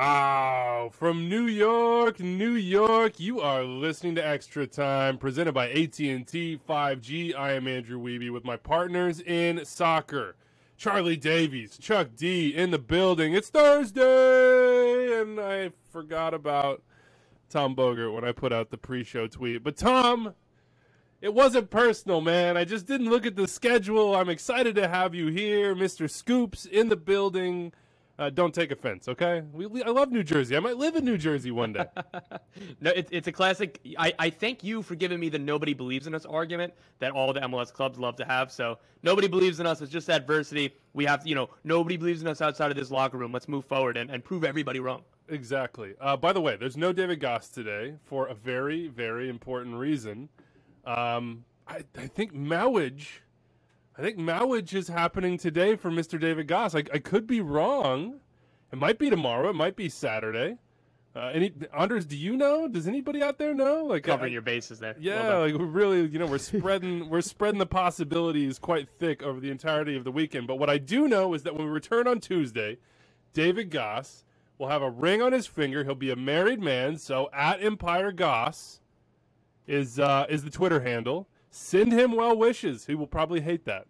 Oh, from New York, New York, you are listening to Extra Time, presented by AT&T 5G. I am Andrew Wiebe with my partners in soccer. Charlie Davies, Chuck D in the building. It's Thursday, and I forgot about Tom Bogert when I put out the pre-show tweet. But Tom, it wasn't personal, man. I just didn't look at the schedule. I'm excited to have you here. Mr. Scoops in the building. Don't take offense, okay? I love New Jersey. I might live in New Jersey one day. No, it's a classic. I thank you for giving me the nobody believes in us argument that all the MLS clubs love to have. So nobody believes in us. It's just adversity. We have, nobody believes in us outside of this locker room. Let's move forward and prove everybody wrong. Exactly. By the way, there's no David Goss today for a very, very important reason. I think Mowage is happening today for Mr. David Goss. I could be wrong. It might be tomorrow. It might be Saturday. Anders, do you know? Does anybody out there know? Covering your bases there. Yeah, well we're really, we're spreading the possibilities quite thick over the entirety of the weekend. But what I do know is that when we return on Tuesday, David Goss will have a ring on his finger. He'll be a married man. So at Empire Goss is the Twitter handle. Send him well wishes. He will probably hate that.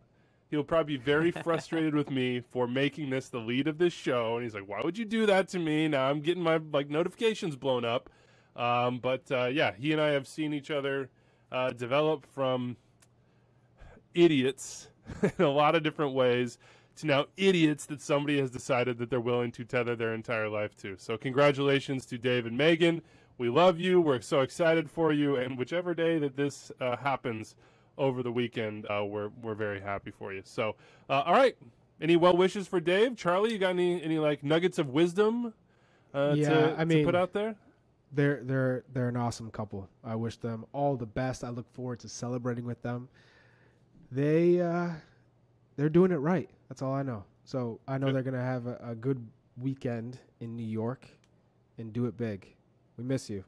He'll probably be very frustrated with me for making this the lead of this show. And he's like, why would you do that to me? Now I'm getting my notifications blown up. Yeah, he and I have seen each other develop from idiots in a lot of different ways to now idiots that somebody has decided that they're willing to tether their entire life to. So congratulations to Dave and Megan. We love you. We're so excited for you. And whichever day that this happens over the weekend, we're very happy for you. So, all right. Any well wishes for Dave? Charlie, you got any nuggets of wisdom to put out there? They're an awesome couple. I wish them all the best. I look forward to celebrating with them. They're doing it right. That's all I know. So I know they're going to have a good weekend in New York and do it big. We miss you.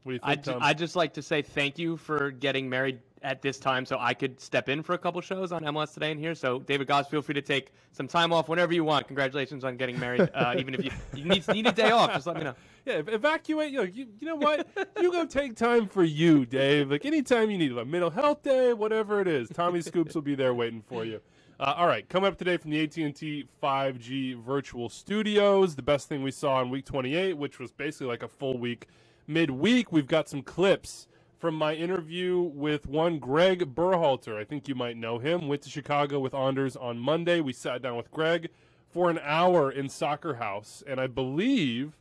What do you think, Tom? I'd just like to say thank you for getting married at this time so I could step in for a couple shows on MLS Today and here. So, David Goss, feel free to take some time off whenever you want. Congratulations on getting married. Even if you need a day off, just let me know. Yeah, evacuate. You know what? You go take time for you, Dave. Anytime you need a mental health day, whatever it is, Tommy Scoops will be there waiting for you. All right, coming up today from the AT&T 5G virtual studios, the best thing we saw in week 28, which was basically like a full week midweek. We've got some clips from my interview with one Gregg Berhalter. I think you might know him. Went to Chicago with Anders on Monday. We sat down with Gregg for an hour in Soccer House, and I believe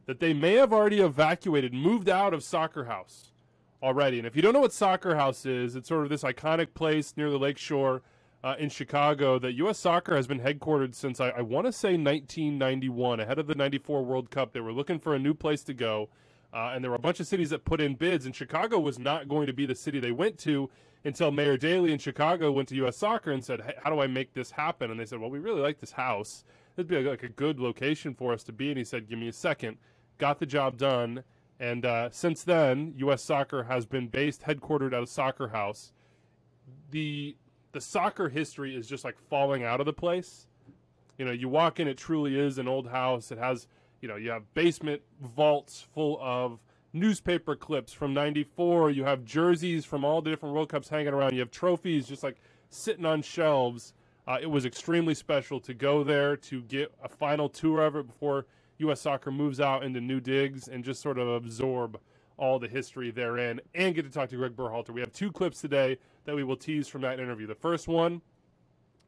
that they may have already moved out of Soccer House already. And if you don't know what Soccer House is, it's sort of this iconic place near the lakeshore in Chicago that U.S. Soccer has been headquartered since, I want to say, 1991. Ahead of the 94 World Cup, they were looking for a new place to go. And there were a bunch of cities that put in bids, and Chicago was not going to be the city they went to until Mayor Daley in Chicago went to U.S. Soccer and said, hey, how do I make this happen? And they said, well, we really like this house. This would be like a good location for us to be. And he said, give me a second. Got the job done. And since then, U.S. Soccer has been headquartered out of Soccer House. The soccer history is just falling out of the place. You walk in, it truly is an old house. It has, you have basement vaults full of newspaper clips from '94. You have jerseys from all the different World Cups hanging around. You have trophies just sitting on shelves. It was extremely special to go there to get a final tour of it before U.S. Soccer moves out into new digs and just sort of absorb all the history therein and get to talk to Gregg Berhalter. We have two clips today that we will tease from that interview. The first one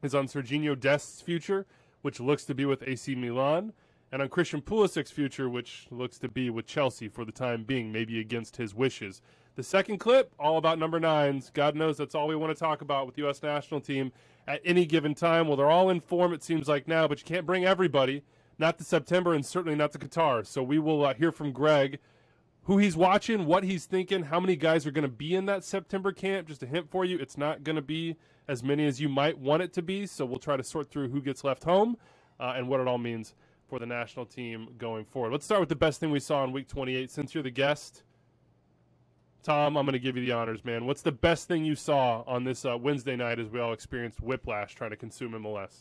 is on Sergiño Dest's future, which looks to be with AC Milan, and on Christian Pulisic's future, which looks to be with Chelsea for the time being, maybe against his wishes. The second clip, all about number 9s. God knows that's all we want to talk about with the U.S. national team at any given time. Well, they're all in form, it seems like now, but you can't bring everybody, not to September and certainly not to Qatar. So we will hear from Gregg, who he's watching, what he's thinking, how many guys are going to be in that September camp. Just a hint for you, it's not going to be as many as you might want it to be, so we'll try to sort through who gets left home and what it all means for the national team going forward. Let's start with the best thing we saw in Week 28. Since you're the guest, Tom, I'm going to give you the honors, man. What's the best thing you saw on this Wednesday night as we all experienced whiplash trying to consume MLS?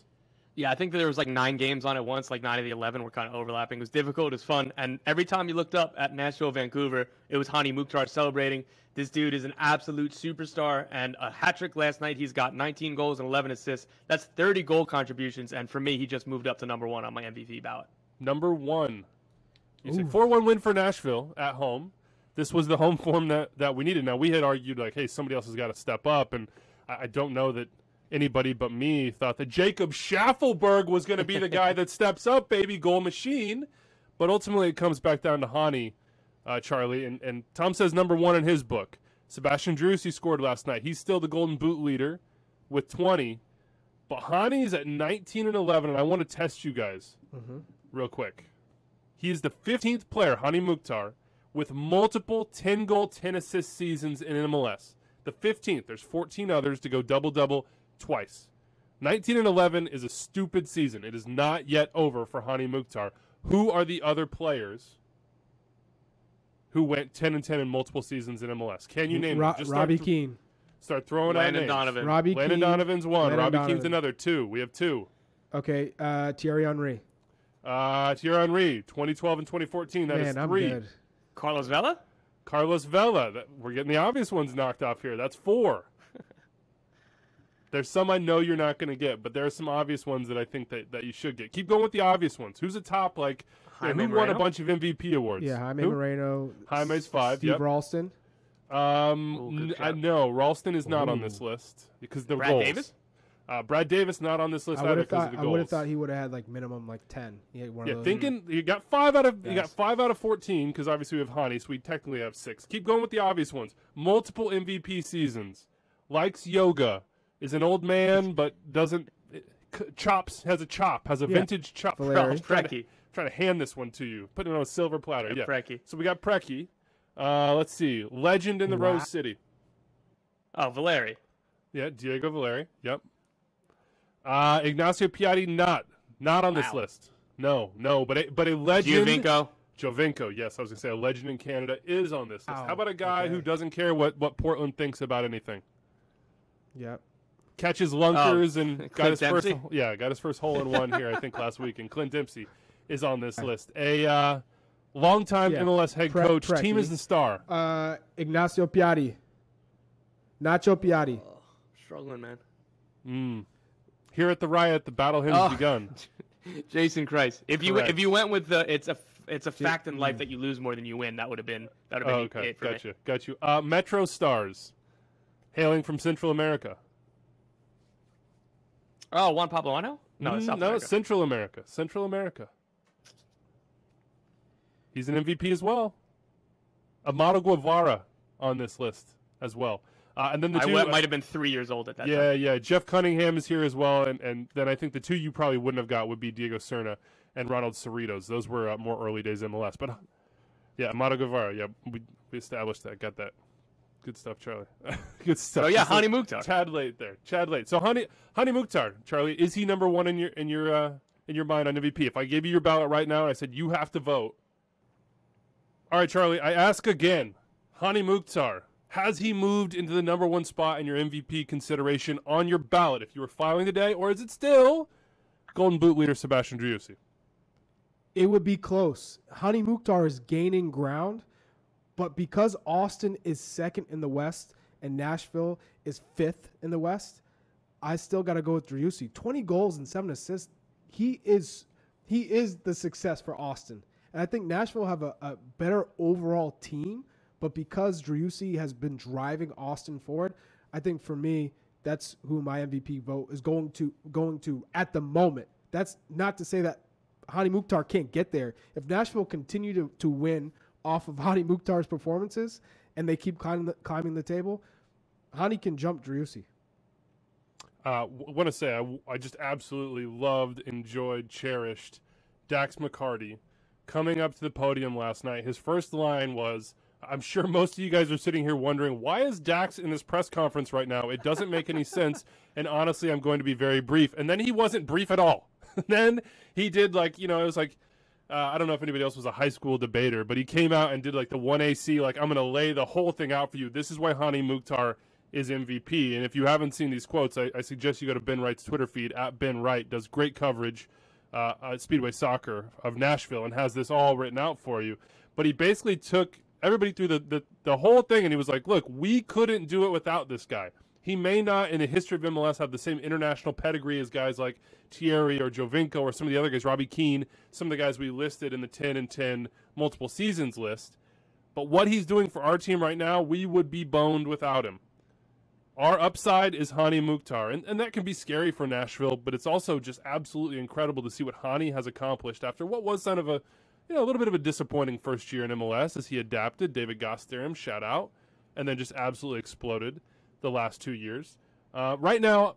Yeah, I think that there was like 9 games on at once, like 9 of the 11 were kind of overlapping. It was difficult, it was fun, and every time you looked up at Nashville, Vancouver, it was Hany Mukhtar celebrating. This dude is an absolute superstar, and a hat trick last night. He's got 19 goals and 11 assists. That's 30 goal contributions, and for me, he just moved up to number 1 on my MVP ballot. Number 1. You said 4-1 win for Nashville at home. This was the home form that we needed. Now, we had argued, like, hey, somebody else has got to step up, and I don't know that anybody but me thought that Jacob Schaffelberg was going to be the guy that steps up, baby, goal machine. But ultimately, it comes back down to Hany, Charlie. And Tom says number 1 in his book. Sebastian Driussi scored last night. He's still the Golden Boot leader with 20. But Hany's at 19 and 11, and I want to test you guys real quick. He is the 15th player, Hany Mukhtar, with multiple 10-goal, 10-assist seasons in MLS. The 15th. There's 14 others to go double-double twice. 19 and 11 is a stupid season. It is not yet over for Hany Mukhtar. Who are the other players who went 10 and 10 in multiple seasons in MLS? Can you name them? Just Robbie Keane. Start throwing out names. Donovan. Robbie Landon Keane. Donovan's 1. Robbie Donovan. Keane's another 2. We have 2. Okay, Thierry Henry. Thierry Henry, 2012 and 2014. That is Man, I'm 3. good. Carlos Vela? Carlos Vela. We're getting the obvious ones knocked off here. That's 4. There's some I know you're not going to get, but there are some obvious ones that I think that you should get. Keep going with the obvious ones. Who's the top, like, who won a bunch of MVP awards? Yeah, Jaime Who? Moreno. Jaime's 5, Steve yep. Ralston. No, Ralston is not on this list because the Brad goals. Davis? Brad Davis not on this list I either would have because thought. of the I goals. would have thought he would have had like minimum like 10. He had one of those. Thinking you got 5 out of 14 because obviously we have Hany, so we technically have 6. Keep going with the obvious ones. Multiple MVP seasons. Likes yoga. Is an old man but doesn't has a vintage chop. Valeri. Preki. Trying to hand this one to you. Put it on a silver platter. Yeah. Preki. So we got Preki. Let's see. Legend in the Rose City. Oh, Valeri. Yeah, Diego Valeri. Yep. Ignacio Piatti not on this list. No, but a legend. Giovinco, yes, I was gonna say a legend in Canada is on this list. How about a guy who doesn't care what Portland thinks about anything? Yep. Catches lunkers and got Dempsey? his first hole in one here I think last week. And Clint Dempsey is on this list. A longtime MLS head coach. Preki. Team is the star. Ignacio Piatti. Nacho Piatti. Oh, struggling, man. Here at the riot, the battle has begun. Jason Christ. If you went with the it's a fact in life that you lose more than you win, that would have been Okay, it for me. got you. Metro Stars, hailing from Central America. Oh, Juan Pablo? No, it's South America. Central America. Central America. He's an MVP as well. Amado Guevara on this list as well. And then the two might have been 3 years old at that time. Yeah. Jeff Cunningham is here as well, and then I think the two you probably wouldn't have got would be Diego Serna and Ronald Cerritos. Those were more early days MLS. But Amado Guevara. Yeah, we established that. Got that. Good stuff, Charlie. Good stuff. Oh yeah, Hany Mukhtar. Chad late there. So Hany Mukhtar, Charlie, is he number 1 in your mind on MVP? If I gave you your ballot right now and I said you have to vote. All right, Charlie, I ask again. Hany Mukhtar, has he moved into the number 1 spot in your MVP consideration on your ballot if you were filing today, or is it still Golden Boot leader Sebastian Driussi? It would be close. Hany Mukhtar is gaining ground, but because Austin is 2nd in the West and Nashville is 5th in the West, I still got to go with Driussi. 20 goals and 7 assists. He is the success for Austin. And I think Nashville have a better overall team, but because Driussi has been driving Austin forward, I think for me, that's who my MVP vote is going to at the moment. That's not to say that Hany Mukhtar can't get there. If Nashville continue to win off of Hany Mukhtar's performances and they keep climbing the table, Hany can jump Driussi. I want to say I just absolutely loved, enjoyed, cherished Dax McCarty coming up to the podium last night. His first line was, I'm sure most of you guys are sitting here wondering, why is Dax in this press conference right now? It doesn't make any sense, and honestly, I'm going to be very brief. And then he wasn't brief at all. Then he did it was like, I don't know if anybody else was a high school debater, but he came out and did like the 1AC, like, I'm going to lay the whole thing out for you. This is why Hany Mukhtar is MVP. And if you haven't seen these quotes, I suggest you go to Ben Wright's Twitter feed, at Ben Wright, does great coverage at Speedway Soccer of Nashville and has this all written out for you. But he basically took everybody through the whole thing, and he was like, look, we couldn't do it without this guy. He may not, in the history of MLS, have the same international pedigree as guys like Thierry or Jovinko or some of the other guys, Robbie Keane, some of the guys we listed in the 10 and 10 multiple seasons list. But what he's doing for our team right now, we would be boned without him. Our upside is Hany Mukhtar, and that can be scary for Nashville, but it's also just absolutely incredible to see what Hany has accomplished after what was kind of a little bit of a disappointing first year in MLS as he adapted. David Gosterim, shout out, and then just absolutely exploded the last 2 years. Right now,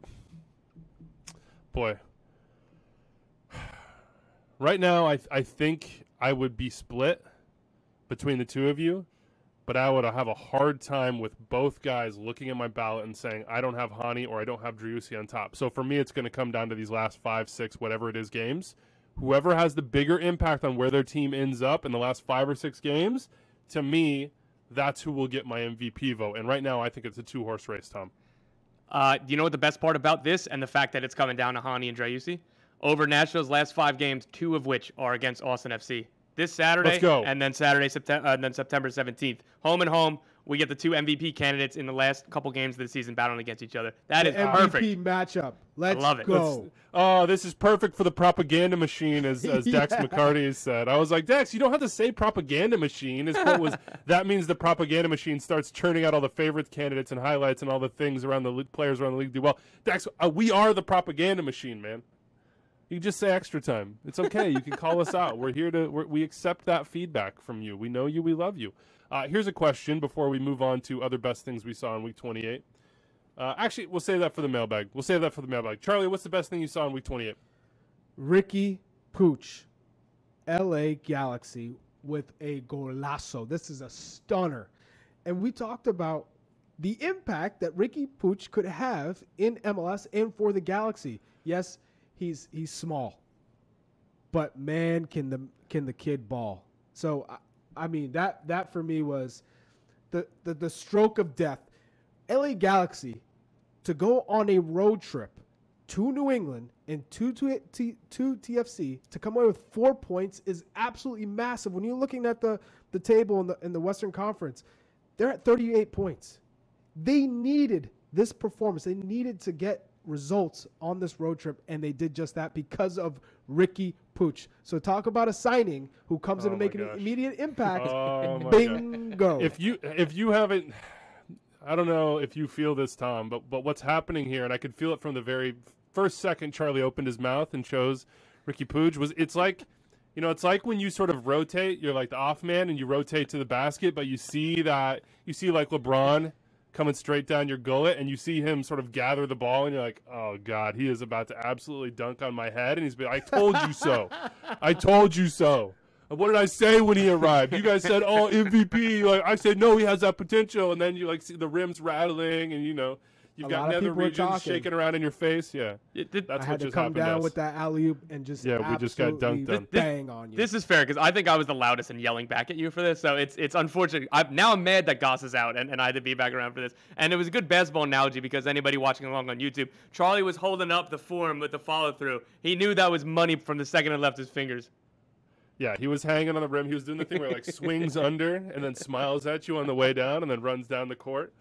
I think I would be split between the two of you, but I would have a hard time with both guys looking at my ballot and saying, I don't have Hany or I don't have Driussi on top. So for me, it's going to come down to these last 5, 6, whatever it is, games. Whoever has the bigger impact on where their team ends up in the last 5 or 6 games, to me, that's who will get my MVP vote. And right now, I think it's a 2-horse race, Tom. Do you know what the best part about this and the fact that it's coming down to Hany and Driussi? Over Nashville's last 5 games, 2 of which are against Austin FC. This Saturday, Let's go. and then September 17th. Home and home, we get the 2 MVP candidates in the last couple games of the season battling against each other. That is perfect. MVP matchup. Let's love it. go. This is perfect for the propaganda machine, as Dex McCarty has said. I was like, Dex, you don't have to say propaganda machine. His quote was, that means the propaganda machine starts churning out all the favorite candidates and highlights and all the things around the players around the league do well. Dex, we are the propaganda machine, man. You just say extra time. It's okay. You can call us out. We're here we accept that feedback from you. We know you. We love you. Here's a question before we move on to other best things we saw in Week 28. Actually, we'll save that for the mailbag. Charlie, what's the best thing you saw in Week 28? Ricky Pooch, LA Galaxy with a golazo. This is a stunner. And we talked about the impact that Ricky Pooch could have in MLS and for the Galaxy. Yes, he's small, but man, can the kid ball. So I mean that for me was the stroke of death. LA Galaxy to go on a road trip to New England and to TFC to come away with 4 points is absolutely massive. When you're looking at the table in the Western Conference, they're at 38 points. They needed this performance. They needed to get results on this road trip, and they did just that because of Ricky Pooch. So talk about a signing who comes in to make an immediate impact. Bingo. If you haven't, I don't know if you feel this, Tom, but what's happening here, and I could feel it from the very first second Charlie opened his mouth and chose Ricky Pooch, it's like when you sort of rotate, you're like the off man and you rotate to the basket, but you see like LeBron coming straight down your gullet, and you see him sort of gather the ball, and you're like, oh, God, he is about to absolutely dunk on my head. And he's been, I told you so. I told you so. What did I say when he arrived? You guys said, oh, MVP. Like, I said, no, he has that potential. And then you see the rims rattling, and, you've got nether regions shaking around in your face. Yeah. That's what just happened to us. I had to come down with that alley-oop and just we just got dunked on. Bang on you. This is fair because I think I was the loudest in yelling back at you for this. So it's unfortunate. I'm mad that Goss is out and I had to be back around for this. And it was a good basketball analogy because anybody watching along on YouTube, Charlie was holding up the form with the follow-through. He knew that was money from the second it left his fingers. Yeah, he was hanging on the rim. He was doing the thing where he swings under and then smiles at you on the way down and then runs down the court.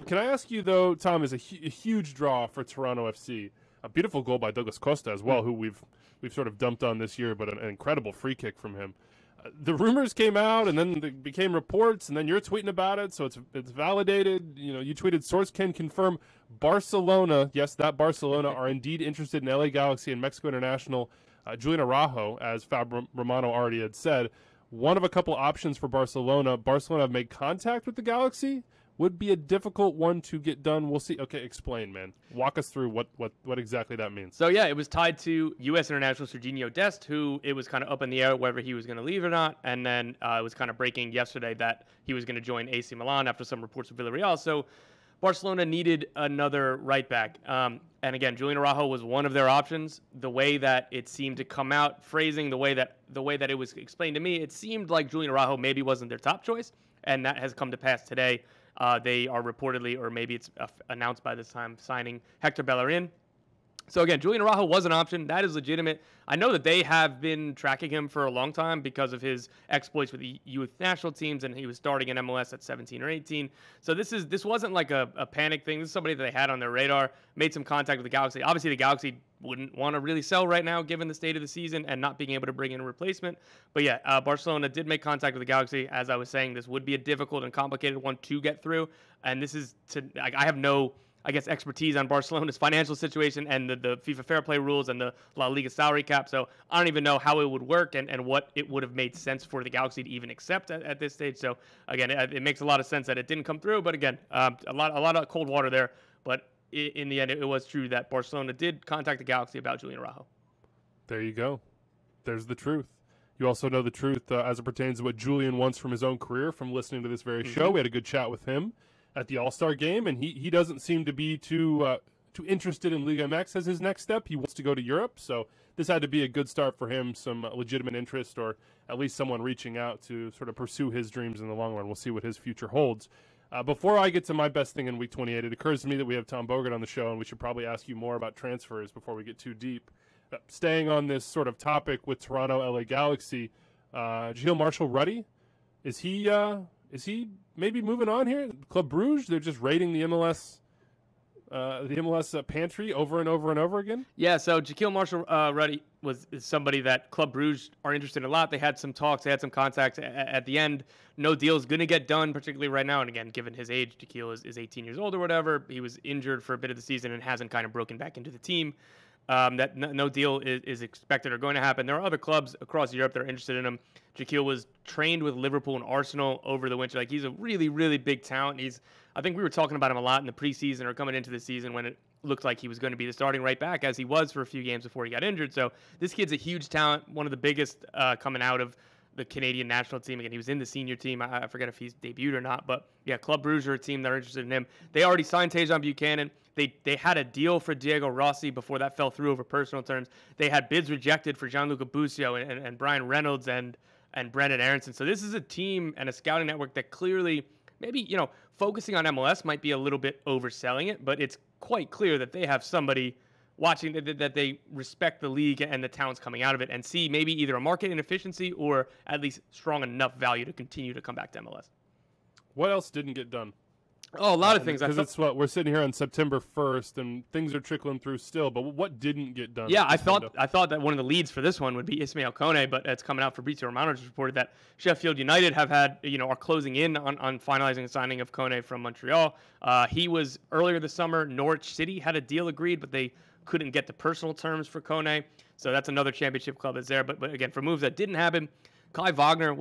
Can I ask you, though, Tom, is a huge draw for Toronto FC. A beautiful goal by Douglas Costa as well, who we've sort of dumped on this year, but an incredible free kick from him. The rumors came out, and then they became reports, and then you're tweeting about it, so it's validated. You tweeted, source can confirm Barcelona, yes, that Barcelona, are indeed interested in LA Galaxy and Mexico International Julian Araujo, as Fab Romano already had said. One of a couple options for Barcelona. Barcelona have made contact with the Galaxy. Would be a difficult one to get done. We'll see. Okay, explain, man. Walk us through what exactly that means. So, yeah, it was tied to U.S. international Serginho Dest, who it was kind of up in the air whether he was going to leave or not. And then it was kind of breaking yesterday that he was going to join AC Milan after some reports of Villarreal. So Barcelona needed another right back. And again, Julian Araujo was one of their options. The way that it seemed to come out, phrasing, the way that it was explained to me, it seemed like Julian Araujo maybe wasn't their top choice. And that has come to pass today. They are reportedly, or maybe it's announced by this time, signing Hector Bellerin. So again, Julian Araujo was an option. That is legitimate. I know that they have been tracking him for a long time because of his exploits with the youth national teams, and he was starting in MLS at 17 or 18. So this wasn't like a panic thing. This is somebody that they had on their radar, made some contact with the Galaxy. Obviously, the Galaxy wouldn't want to really sell right now given the state of the season and not being able to bring in a replacement. But yeah, Barcelona did make contact with the Galaxy. As I was saying, this would be a difficult and complicated one to get through. And this is I have no, I guess, expertise on Barcelona's financial situation and the FIFA fair play rules and the La Liga salary cap. So I don't even know how it would work and what it would have made sense for the Galaxy to even accept at this stage. So again, it makes a lot of sense that it didn't come through. But again, a lot of cold water there. But in the end, it was true that Barcelona did contact the Galaxy about Julian Araujo. There you go. There's the truth. You also know the truth as it pertains to what Julian wants from his own career from listening to this very show. We had a good chat with him at the All-Star game, and he doesn't seem to be too interested in Liga MX as his next step. He wants to go to Europe, so this had to be a good start for him, some legitimate interest, or at least someone reaching out to sort of pursue his dreams in the long run. We'll see what his future holds. Before I get to my best thing in Week 28, it occurs to me that we have Tom Bogert on the show, and we should probably ask you more about transfers before we get too deep. Staying on this sort of topic with Toronto, LA Galaxy, Gilles Marshall-Ruddy, is he maybe moving on here? Club Brugge, they're just raiding the MLS pantry over and over and over again? Yeah, so Jaquil Marshall-Ruddy is somebody that Club Brugge are interested in a lot. They had some talks, they had some contacts. At the end, no deal is going to get done, particularly right now. And again, given his age, Jaquil is 18 years old or whatever. He was injured for a bit of the season and hasn't kind of broken back into the team. That no deal is expected or going to happen. There are other clubs across Europe that are interested in him. Jaquil was trained with Liverpool and Arsenal over the winter. Like, he's a really, really big talent. I think we were talking about him a lot in the preseason or coming into the season when it looked like he was going to be the starting right back, as he was for a few games before he got injured. So this kid's a huge talent, one of the biggest coming out of the Canadian national team. Again, he was in the senior team. I forget if he's debuted or not. But yeah, Club Brugge are a team that are interested in him. They already signed Tejan Buchanan. They had a deal for Diego Rossi before that fell through over personal terms. They had bids rejected for Gianluca Busio and Brian Reynolds and Brendan Aronson. So this is a team and a scouting network that clearly, maybe, focusing on MLS might be a little bit overselling it, but it's quite clear that they have somebody watching that they respect the league and the talents coming out of it and see maybe either a market inefficiency or at least strong enough value to continue to come back to MLS. What else didn't get done? Oh, a lot of things. Because it's we're sitting here on September 1st, and things are trickling through still. But what didn't get done? Yeah, I thought that one of the leads for this one would be Ismael Kone, but it's coming out. Fabrizio Romano just reported that Sheffield United have had, are closing in on finalizing the signing of Kone from Montreal. He was earlier this summer. Norwich City had a deal agreed, but they couldn't get the personal terms for Kone. So that's another championship club that's there. But again, for moves that didn't happen, Kai Wagner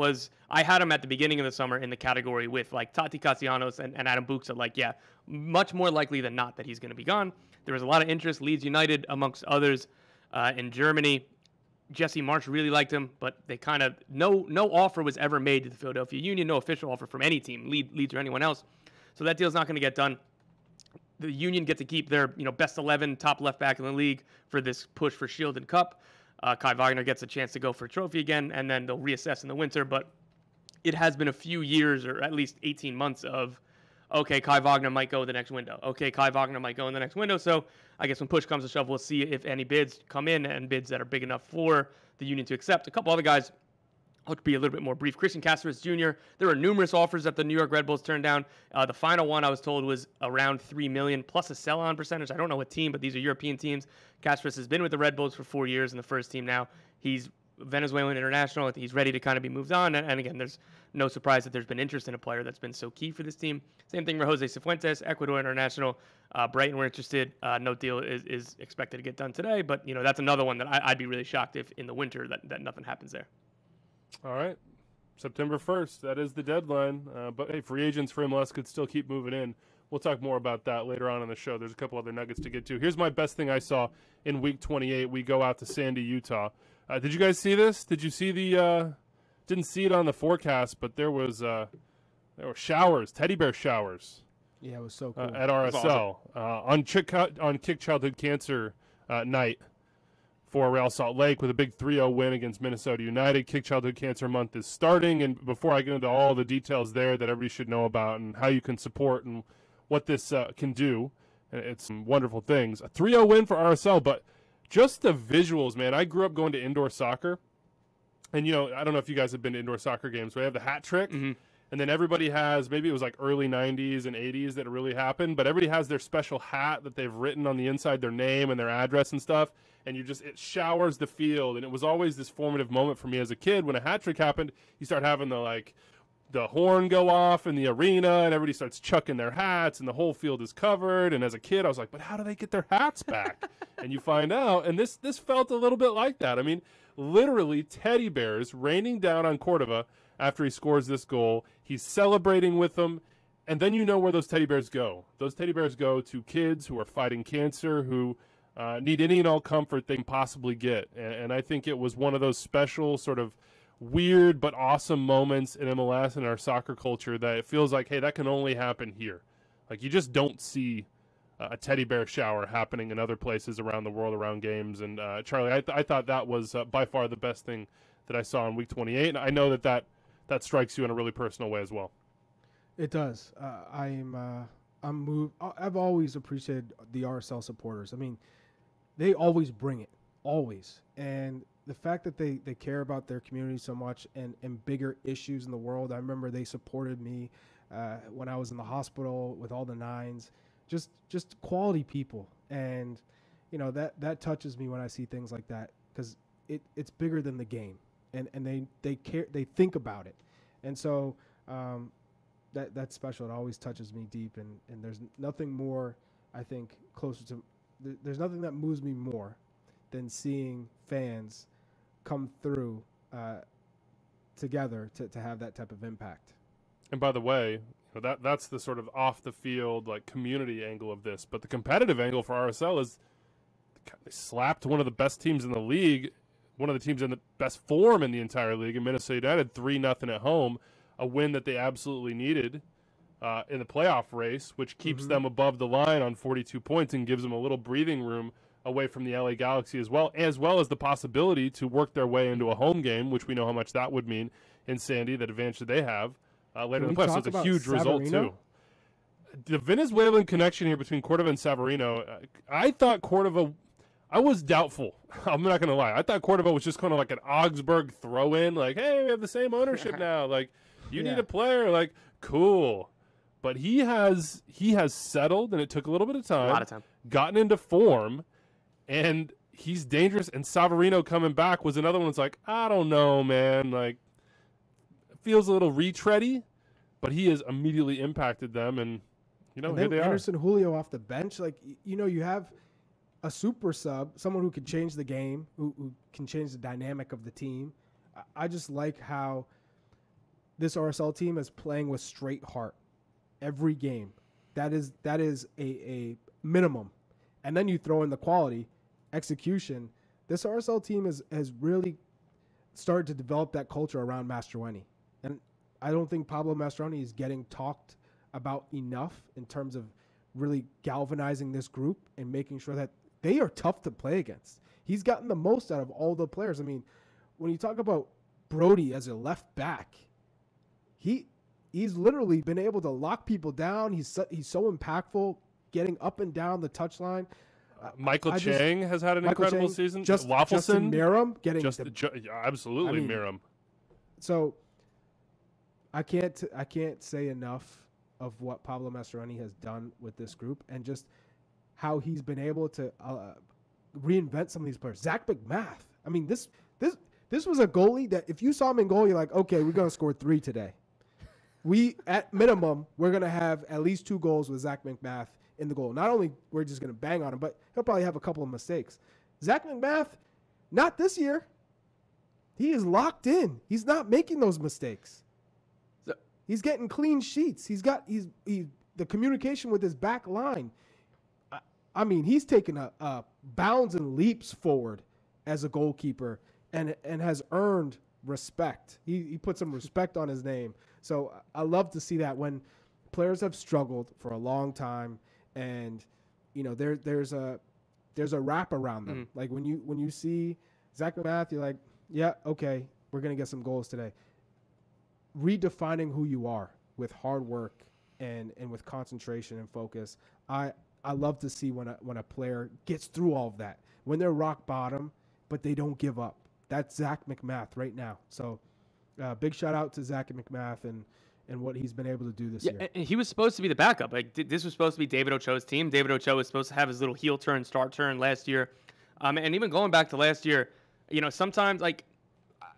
I had him at the beginning of the summer in the category with like Tati Castellanos and Adam Buxa. Much more likely than not that he's going to be gone. There was a lot of interest. Leeds United, amongst others, in Germany. Jesse Marsch really liked him, but they kind of no offer was ever made to the Philadelphia Union. No official offer from any team, Leeds or anyone else. So that deal's not going to get done. The Union get to keep their best 11 top left back in the league for this push for Shield and Cup. Kai Wagner gets a chance to go for a trophy again, and then they'll reassess in the winter. But it has been a few years, or at least 18 months of, okay, Kai Wagner might go the next window. Okay, Kai Wagner might go in the next window. So I guess when push comes to shove, we'll see if any bids come in and bids that are big enough for the Union to accept. A couple other guys, I'll be a little bit more brief. Christian Casperas Jr., there were numerous offers that the New York Red Bulls turned down. The final one, I was told, was around $3 million plus a sell-on percentage. I don't know what team, but these are European teams. Casperas has been with the Red Bulls for 4 years in the first team now. He's Venezuelan international. He's ready to kind of be moved on. And again, there's no surprise that there's been interest in a player that's been so key for this team. Same thing for Jose Cifuentes, Ecuador international. Brighton were interested. No deal is expected to get done today. But, that's another one that I'd be really shocked if in the winter that nothing happens there. All right. September 1st, that is the deadline. But, hey, free agents for MLS could still keep moving in. We'll talk more about that later on in the show. There's a couple other nuggets to get to. Here's my best thing I saw in Week 28. We go out to Sandy, Utah. Did you guys see this? Did you see didn't see it on the forecast, but there were showers, teddy bear showers. Yeah, it was so cool. At RSL. Awesome. On Kick Childhood Cancer night. for Real Salt Lake with a big 3-0 win against Minnesota United. Kick Childhood Cancer Month is starting, and before I get into all the details there that everybody should know about and how you can support and what this can do, it's some wonderful things. A 3-0 win for RSL, but just the visuals, man. I grew up going to indoor soccer, and, I don't know if you guys have been to indoor soccer games, but I have the hat trick, and then everybody has, maybe it was like early 90s and 80s that it really happened, but everybody has their special hat that they've written on the inside, their name and their address and stuff, and it showers the field, and it was always this formative moment for me as a kid. When a hat trick happened, you start having the horn go off in the arena, and everybody starts chucking their hats, and the whole field is covered, and as a kid, I was like, but how do they get their hats back? And you find out, and this felt a little bit like that. I mean, literally teddy bears raining down on Cordova after he scores this goal. He's celebrating with them, and then you know where those teddy bears go. Those teddy bears go to kids who are fighting cancer, who need any and all comfort they can possibly get. And I think it was one of those special sort of weird but awesome moments in MLS and our soccer culture that it feels like, hey, that can only happen here. Like, you just don't see a teddy bear shower happening in other places around the world around games. And Charlie, I thought that was by far the best thing that I saw in week 28. And I know that strikes you in a really personal way as well. It does. I'm moved. I've always appreciated the RSL supporters. I mean, they always bring it, always. And the fact that they care about their community so much and bigger issues in the world. I remember they supported me when I was in the hospital with all the nines. Just quality people. And, that touches me when I see things like that, because it's bigger than the game. And they care, they think about it. And so that's special. It always touches me deep. And there's nothing more, I think, closer to there's nothing that moves me more than seeing fans come through together to have that type of impact. And by the way, that's the sort of off the field, like, community angle of this. But the competitive angle for RSL is they slapped one of the best teams in the league, one of the teams in the best form in the entire league, in Minnesota United, 3-0 at home, a win that they absolutely needed in the playoff race, which keeps them above the line on 42 points and gives them a little breathing room away from the LA Galaxy as well as the possibility to work their way into a home game, which we know how much that would mean in Sandy, that advantage that they have later in the playoffs. So it's a huge result, too. The Venezuelan connection here between Cordova and Savarino, I thought Cordova, I was doubtful. I'm not going to lie. I thought Cordova was just kind of like an Augsburg throw-in, like, hey, we have the same ownership now. Like, you need a player. Like, cool. But he has settled, and it took a little bit of time. A lot of time. Gotten into form, and he's dangerous. And Savarino coming back was another one that's like, I don't know, man. Like, feels a little retready, but he has immediately impacted them, and, here they Anderson Julio off the bench. Like, you have a super sub, someone who can change the game, who can change the dynamic of the team. I just like how this RSL team is playing with straight heart every game. That is a minimum. And then you throw in the quality, execution. This RSL team has really started to develop that culture around Mastroeni. And I don't think Pablo Mastroeni is getting talked about enough in terms of really galvanizing this group and making sure that they are tough to play against. He's gotten the most out of all the players. I mean, when you talk about Brody as a left back, he's literally been able to lock people down. He's so impactful, getting up and down the touchline. Michael Chang has had an incredible season. Justin Miram getting absolutely Miram. So I can't say enough of what Pablo Mastroeni has done with this group and just how he's been able to reinvent some of these players. Zach McMath. I mean, this was a goalie that if you saw him in goal, you're like, okay, we're going to score 3 today. At minimum, we're going to have at least 2 goals with Zach McMath in the goal. Not only we're just going to bang on him, but he'll probably have a couple of mistakes. Zach McMath, not this year. He is locked in. He's not making those mistakes. He's getting clean sheets. The communication with his back line. I mean, he's taken a bounds and leaps forward as a goalkeeper and has earned respect. He put some respect on his name. So I love to see that when players have struggled for a long time and, there's there's a wrap around them. Like when you see Zach McMath, you're like, yeah, okay, we're gonna get some goals today. Redefining who you are with hard work and with concentration and focus. I love to see when a player gets through all of that, when they're rock bottom, but they don't give up. That's Zach McMath right now. So big shout out to Zach McMath and what he's been able to do this year. And he was supposed to be the backup. Like this was supposed to be David Ochoa's team. David Ochoa was supposed to have his little heel turn, start turn last year. And even going back to last year, sometimes like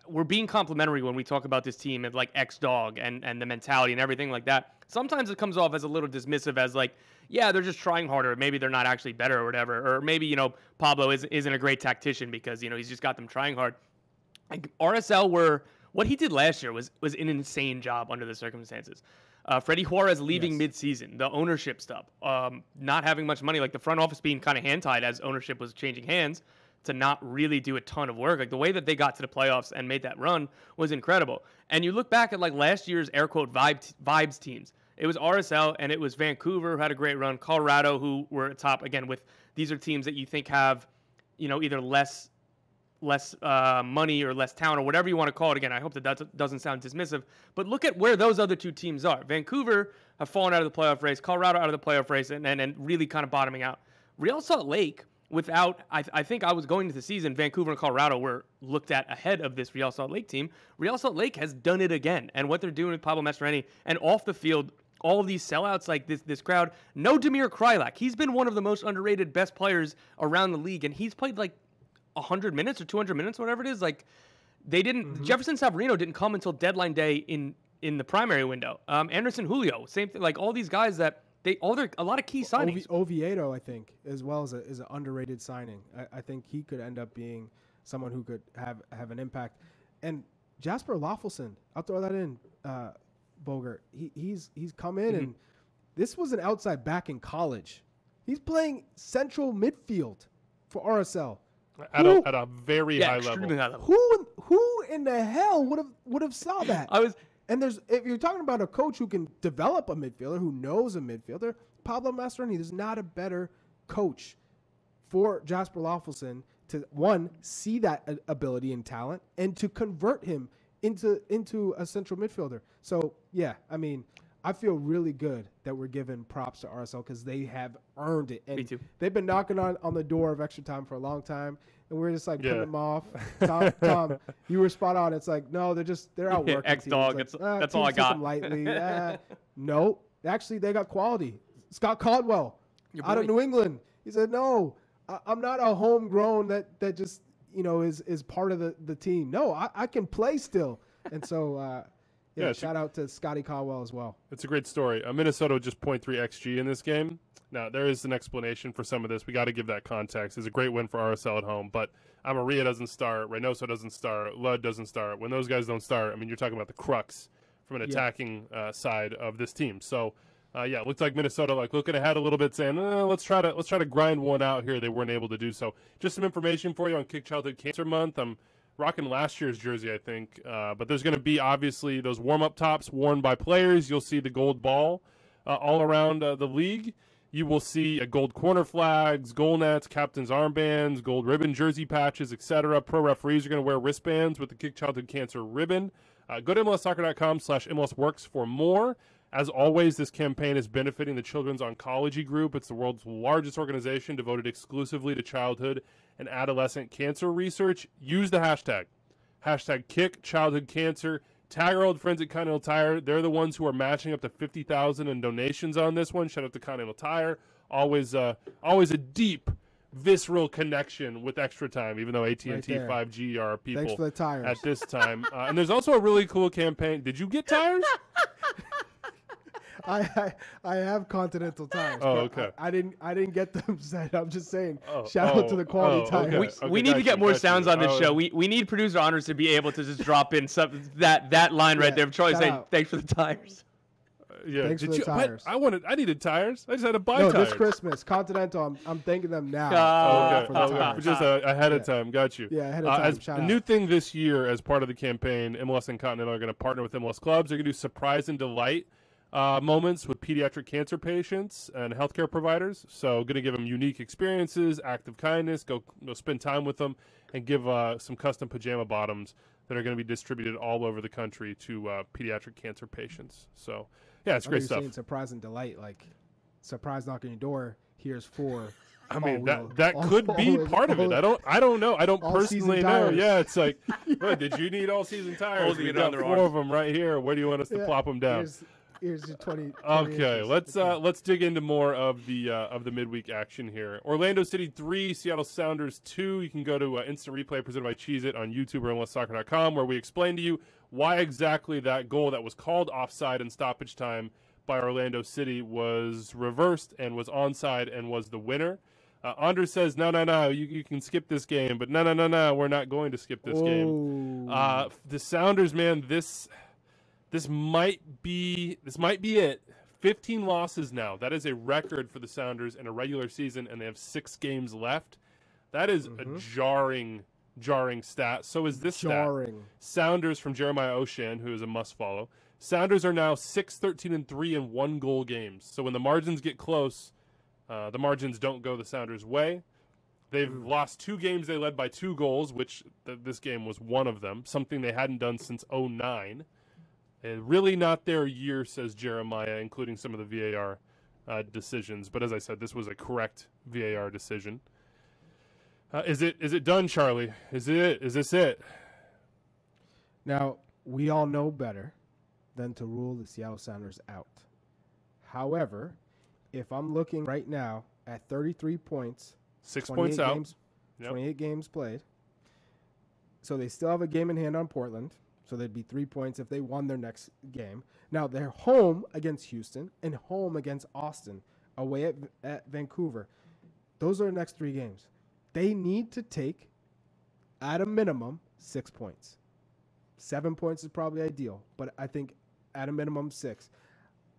we're being complimentary when we talk about this team and like X-Dog and the mentality and everything like that. Sometimes it comes off as a little dismissive as like, yeah, they're just trying harder. Maybe they're not actually better or whatever. Or maybe, Pablo isn't a great tactician because, he's just got them trying hard. Like RSL what he did last year was an insane job under the circumstances. Freddie Juarez leaving midseason, the ownership stuff, not having much money, like the front office being kind of hand-tied as ownership was changing hands to not really do a ton of work. Like the way that they got to the playoffs and made that run was incredible. And you look back at like last year's air quote vibes teams. It was RSL and it was Vancouver who had a great run, Colorado who were at top again with these are teams that you think have, either less money or less talent or whatever you want to call it. Again, I hope that doesn't sound dismissive, but look at where those other two teams are. Vancouver have fallen out of the playoff race, Colorado out of the playoff race, and really kind of bottoming out. Real Salt Lake, I think I was going into the season, Vancouver and Colorado were looked at ahead of this Real Salt Lake team. Real Salt Lake has done it again, and what they're doing with Pablo Mastroeni and off the field, all of these sellouts like this crowd. No Damir Krylak. He's been one of the most underrated best players around the league, and he's played like 100 minutes or 200 minutes, whatever it is. Like they didn't. Jefferson Savarino didn't come until deadline day in the primary window. Anderson Julio, same thing. Like all these guys that a lot of key signings. Oviedo, I think, as well as is an underrated signing. I think he could end up being someone who could have an impact. And Jasper Loffelson, I'll throw that in. Bogert, he's come in and this was an outside back in college. He's playing central midfield for RSL. At a very high level. Who in the hell would have saw that? If you're talking about a coach who can develop a midfielder, who knows a midfielder, Pablo Mastroeni, there's not a better coach for Jasper Loffelson to see that ability and talent and to convert him into a central midfielder. So yeah, I mean, I feel really good that we're giving props to RSL because they have earned it. And Me too. They've been knocking on the door of extra time for a long time, and we're just like putting them off. Tom, you were spot on. It's like, no, they're out working. X-Dog, like, that's all I got. Them lightly. No, actually, they got quality. Scott Caldwell out of New England. He said, no, I'm not a homegrown that just is part of the team. No, I can play still. And so shout out to Scotty Caldwell as well. It's a great story. Minnesota just 0.3 XG in this game. Now, there is an explanation for some of this. We got to give that context. It's a great win for RSL at home, but Amarilla doesn't start, Reynoso doesn't start, Ludd doesn't start. When those guys don't start, I mean, you're talking about the crux from an attacking side of this team. So, it looked like Minnesota looking ahead a little bit, saying, let's try to grind one out here. They weren't able to do so. Just some information for you on Kick Childhood Cancer Month. I'm rocking last year's jersey, I think, but there's going to be obviously those warm-up tops worn by players. You'll see the gold ball all around the league. You will see gold corner flags, goal nets, captain's armbands, gold ribbon jersey patches, etc. Pro referees are going to wear wristbands with the Kick Childhood Cancer ribbon. Go to MLSsoccer.com/MLSworks for more. As always, this campaign is benefiting the Children's Oncology Group. It's the world's largest organization devoted exclusively to childhood and adolescent cancer research. Use the hashtag #KickChildhoodCancer. Tag our old friends at Continental Tire. They're the ones who are matching up to $50,000 in donations on this one. Shout out to Continental Tire. Always a deep, visceral connection with Extra Time, even though AT&T 5G are people Thanks for the tires. at this time. And there's also a really cool campaign. Did you get tires? I have Continental Tires. Oh, okay. I didn't get them set. I'm just saying. Shout out to the quality tires. We need to get more sounds on this show. We need producer honors to be able to just drop in that line right there. Charlie saying thanks for the tires. Thanks for the tires. I needed tires. I just had to buy tires. This Christmas, Continental. I'm thanking them now. For the tires. Just ahead of time. Got you. Yeah, ahead of time. A new thing this year as part of the campaign, MLS and Continental are going to partner with MLS clubs. They're going to do Surprise and Delight moments with pediatric cancer patients and healthcare providers. So going to give them unique experiences, act of kindness, go spend time with them, and give some custom pajama bottoms that are going to be distributed all over the country to pediatric cancer patients. So, yeah, it's great stuff. Saying surprise and delight, like surprise knocking your door. Here's 4. I mean, that could be part of it. I don't know. I don't personally know. Yeah, it's like, what, did you need all season tires? We got 4 of them right here. Where do you want us to plop them down? Here's your 20. Okay, let's dig into more of the midweek action here. Orlando City 3, Seattle Sounders 2. You can go to Instant Replay presented by Cheez-It on YouTube or MLSsoccer.com, where we explain to you why exactly that goal that was called offside in stoppage time by Orlando City was reversed and was onside and was the winner. Anders says, no, you can skip this game, but no, we're not going to skip this game. The Sounders, man, this might be it. 15 losses now. That is a record for the Sounders in a regular season, and they have 6 games left. That is a jarring stat. So is this stat. Sounders from Jeremiah Oshan, who is a must-follow. Sounders are now 6-13-3 in 1-goal games. So when the margins get close, the margins don't go the Sounders' way. They've lost 2 games they led by 2 goals, which this game was one of them, something they hadn't done since 2009. Really not their year, says Jeremiah, including some of the VAR decisions. But as I said, this was a correct VAR decision. Is it done, Charlie? Is this it? Now, we all know better than to rule the Seattle Sounders out. However, if I'm looking right now at 33 points, 6 points out, games, 28 games played, so they still have a game in hand on Portland, so they'd be 3 points if they won their next game. Now, they're home against Houston and home against Austin, away at Vancouver. Those are the next 3 games. They need to take, at a minimum, 6 points. 7 points is probably ideal, but I think at a minimum 6.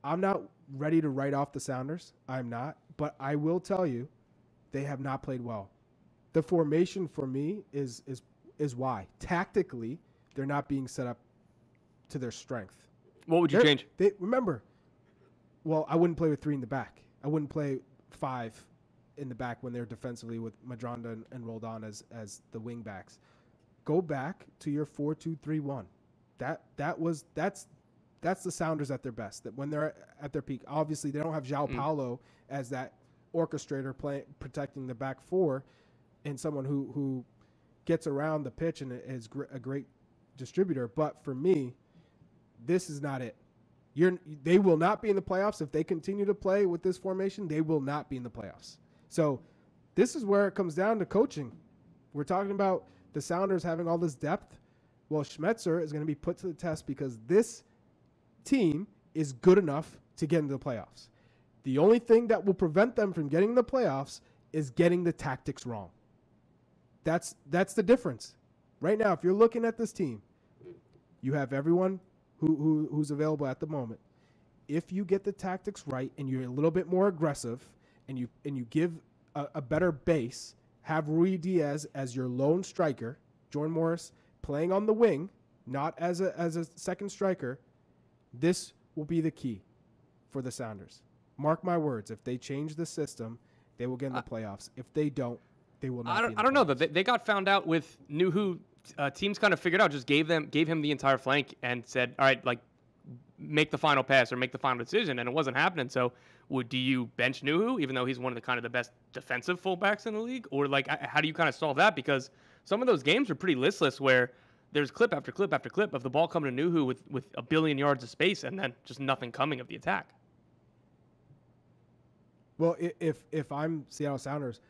I'm not ready to write off the Sounders. I'm not. But I will tell you, they have not played well. The formation for me is why. Tactically, they're not being set up to their strength. What would you change? Remember, I wouldn't play with 3 in the back. I wouldn't play 5 in the back when they're defensively with Madronda and Roldan as the wing backs. Go back to your 4-2-3-1. That's the Sounders at their best. That when they're at their peak, obviously they don't have João Paulo as that orchestrator protecting the back 4, and someone who gets around the pitch and is a great distributor. But for me, this is not it. They will not be in the playoffs if they continue to play with this formation. They will not be in the playoffs. So this is where it comes down to coaching. We're talking about the Sounders having all this depth. Well, Schmetzer is going to be put to the test because this team is good enough to get into the playoffs. The only thing that will prevent them from getting in the playoffs is getting the tactics wrong. That's the difference. Right now, if you're looking at this team, you have everyone who's available at the moment. If you get the tactics right and you're a little bit more aggressive and you give a better base, have Rui Diaz as your lone striker, Jordan Morris playing on the wing, not as a second striker, this will be the key for the Sounders. Mark my words, if they change the system, they will get in the playoffs. If they don't, they will not. I don't know though. They got found out with Nuhu. Teams kind of figured out, just gave him the entire flank and said, all right, like make the final pass or make the final decision, and it wasn't happening. So do you bench Nuhu, even though he's one of the best defensive fullbacks in the league? Or like, how do you kind of solve that? Because some of those games are pretty listless where there's clip after clip after clip of the ball coming to Nuhu with a billion yards of space and then just nothing coming of the attack. Well, if I'm Seattle Sounders,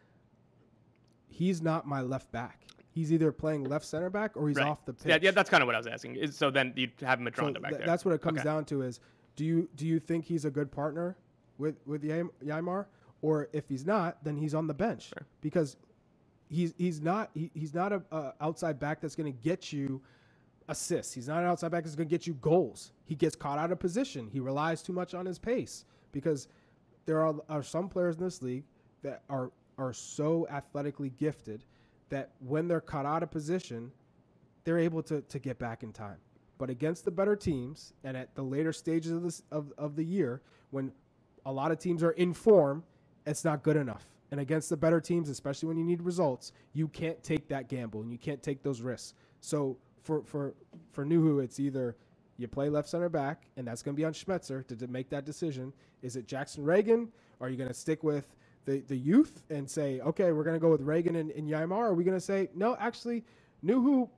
he's not my left back. He's either playing left center back or he's off the pitch. Yeah, that's kind of what I was asking. So then you have him at Madronda back there. That's what it comes down to is, do you think he's a good partner with Ymar? Or if he's not, then he's on the bench. Sure. Because he's not a outside back that's going to get you assists. He's not an outside back that's going to get you goals. He gets caught out of position. He relies too much on his pace because there are some players in this league that are so athletically gifted that when they're caught out of position, they're able to get back in time. But against the better teams and at the later stages of the year, when a lot of teams are in form, it's not good enough. And against the better teams, especially when you need results, you can't take that gamble and you can't take those risks. So for Nuhu, it's either you play left center back, and that's going to be on Schmetzer to make that decision. Is it Jackson Reagan? Are you going to stick with the youth and say, okay, we're going to go with Reagan and Ymar? Or are we going to say, no, actually, Nuhu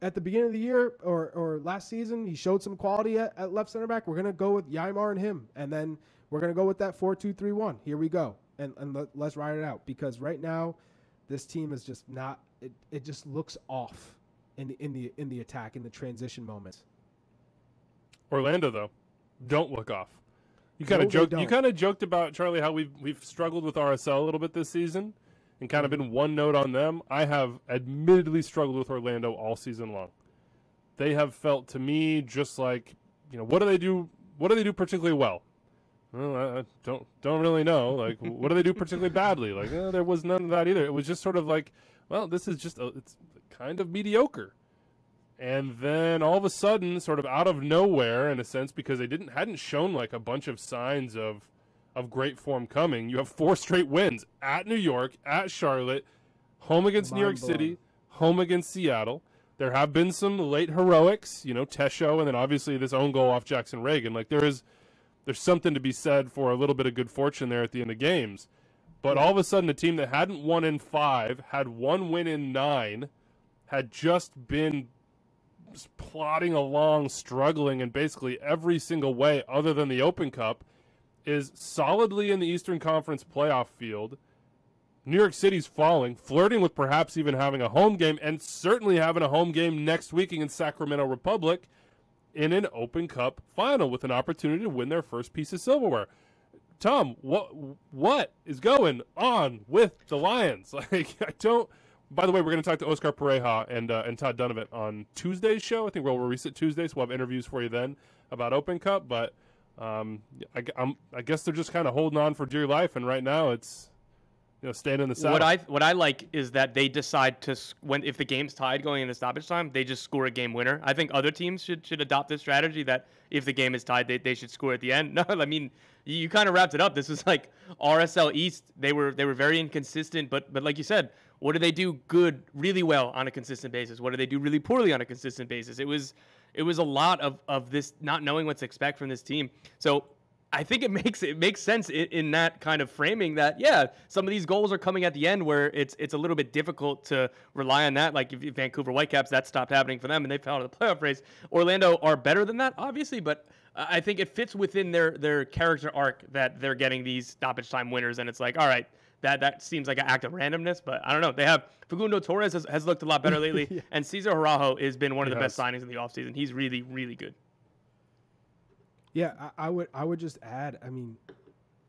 at the beginning of the year or last season, he showed some quality at left center back. We're going to go with Ymar and him. And then we're going to go with that 4-2-3-1. Here we go. And let's ride it out. Because right now, this team is just not – it just looks off in the attack, in the transition moments. Orlando, though, don't look off. You kind of joked. You kind of joked about, Charlie, how we've struggled with RSL a little bit this season, and kind of been one note on them. I have admittedly struggled with Orlando all season long. They have felt to me just like, what do they do? What do they do particularly well? Well, I don't really know. Like, what do they do particularly badly? Like, there was none of that either. It was just sort of like, well, this is just it's kind of mediocre. And then all of a sudden, sort of out of nowhere, in a sense, because they hadn't shown like a bunch of signs of great form coming, you have 4 straight wins at New York, at Charlotte, home against New York City, home against Seattle. There have been some late heroics, Tesho, and then obviously this own goal off Jackson Reagan. Like there's something to be said for a little bit of good fortune there at the end of games. But all of a sudden, a team that hadn't won in 5, had 1 win in 9, had just been plodding along, struggling in basically every single way other than the Open Cup, is solidly in the Eastern Conference playoff field. New York City's falling, flirting with perhaps even having a home game, and certainly having a home game next week against Sacramento Republic in an Open Cup final with an opportunity to win their first piece of silverware. Tom, what is going on with the Lions? Like, I don't. By the way, we're going to talk to Oscar Pareja and Todd Donovan on Tuesday's show. I think we'll release it Tuesday, so we'll have interviews for you then about Open Cup. But I guess they're just kind of holding on for dear life, and right now it's staying in the saddle. What I like is that they decide to if the game's tied going into stoppage time, they just score a game winner. I think other teams should adopt this strategy that if the game is tied, they should score at the end. No, I mean you kind of wrapped it up. This was like RSL East. They were very inconsistent, but like you said, what do they do good, really well on a consistent basis? What do they do really poorly on a consistent basis? It was a lot of this not knowing what to expect from this team. So I think it makes sense in that kind of framing that, some of these goals are coming at the end where it's a little bit difficult to rely on that. Like if Vancouver Whitecaps, that stopped happening for them and they fell out of the playoff race. Orlando are better than that, obviously, but I think it fits within their character arc that they're getting these stoppage time winners. And it's like, all right, that seems like an act of randomness, but I don't know. They have Facundo Torres has looked a lot better lately, and Cesar Harajo has been one of the best signings in the offseason. He's really, really good. Yeah, I would just add, I mean,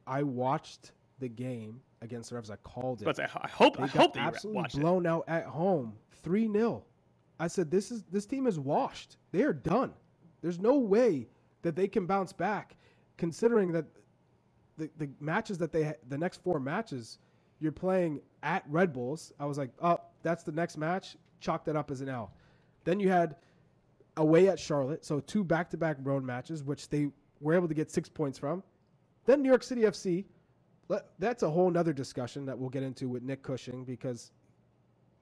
I watched the game against the Revs. I called it. But I hope that you absolutely watched blown out at home, 3-0. I said this team is washed. They are done. There's no way that they can bounce back, considering that the matches that the next 4 matches, you're playing at Red Bulls. I was like, oh, that's the next match. Chalk that up as an L. Then you had away at Charlotte, so 2 back-to-back road matches, which they were able to get 6 points from. Then New York City FC. That's a whole nother discussion that we'll get into with Nick Cushing, because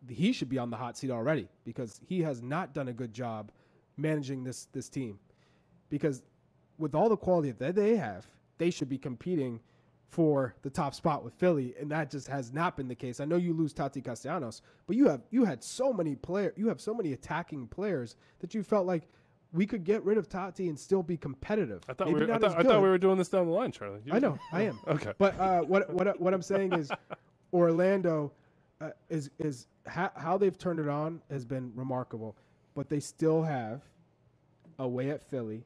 he should be on the hot seat already, because he has not done a good job managing this team. Because with all the quality that they have, they should be competing for the top spot with Philly, and that just has not been the case. I know you lose Tati Castellanos, but you had so many attacking players that you felt like we could get rid of Tati and still be competitive. I thought we were doing this down the line, Charlie. I know, I am. Okay. But what I'm saying is, Orlando is how they've turned it on has been remarkable, but they still have away at Philly,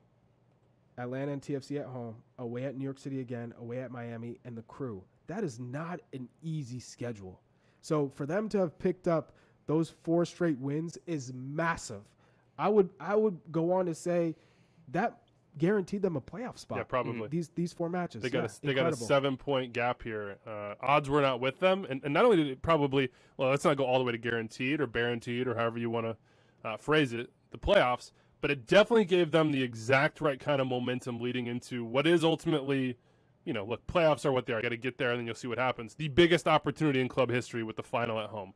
Atlanta and TFC at home, away at New York City again, away at Miami, and the Crew. That is not an easy schedule. So for them to have picked up those 4 straight wins is massive. I would go on to say that guaranteed them a playoff spot. Yeah, probably. These 4 matches. They got a 7-point gap here. Odds were not with them, and not only did it probably, well, let's not go all the way to guaranteed or guaranteed or however you want to phrase it, the playoffs. but it definitely gave them the exact right kind of momentum leading into what is ultimately, look, playoffs are what they are. Got to get there, and then you'll see what happens. The biggest opportunity in club history with the final at home.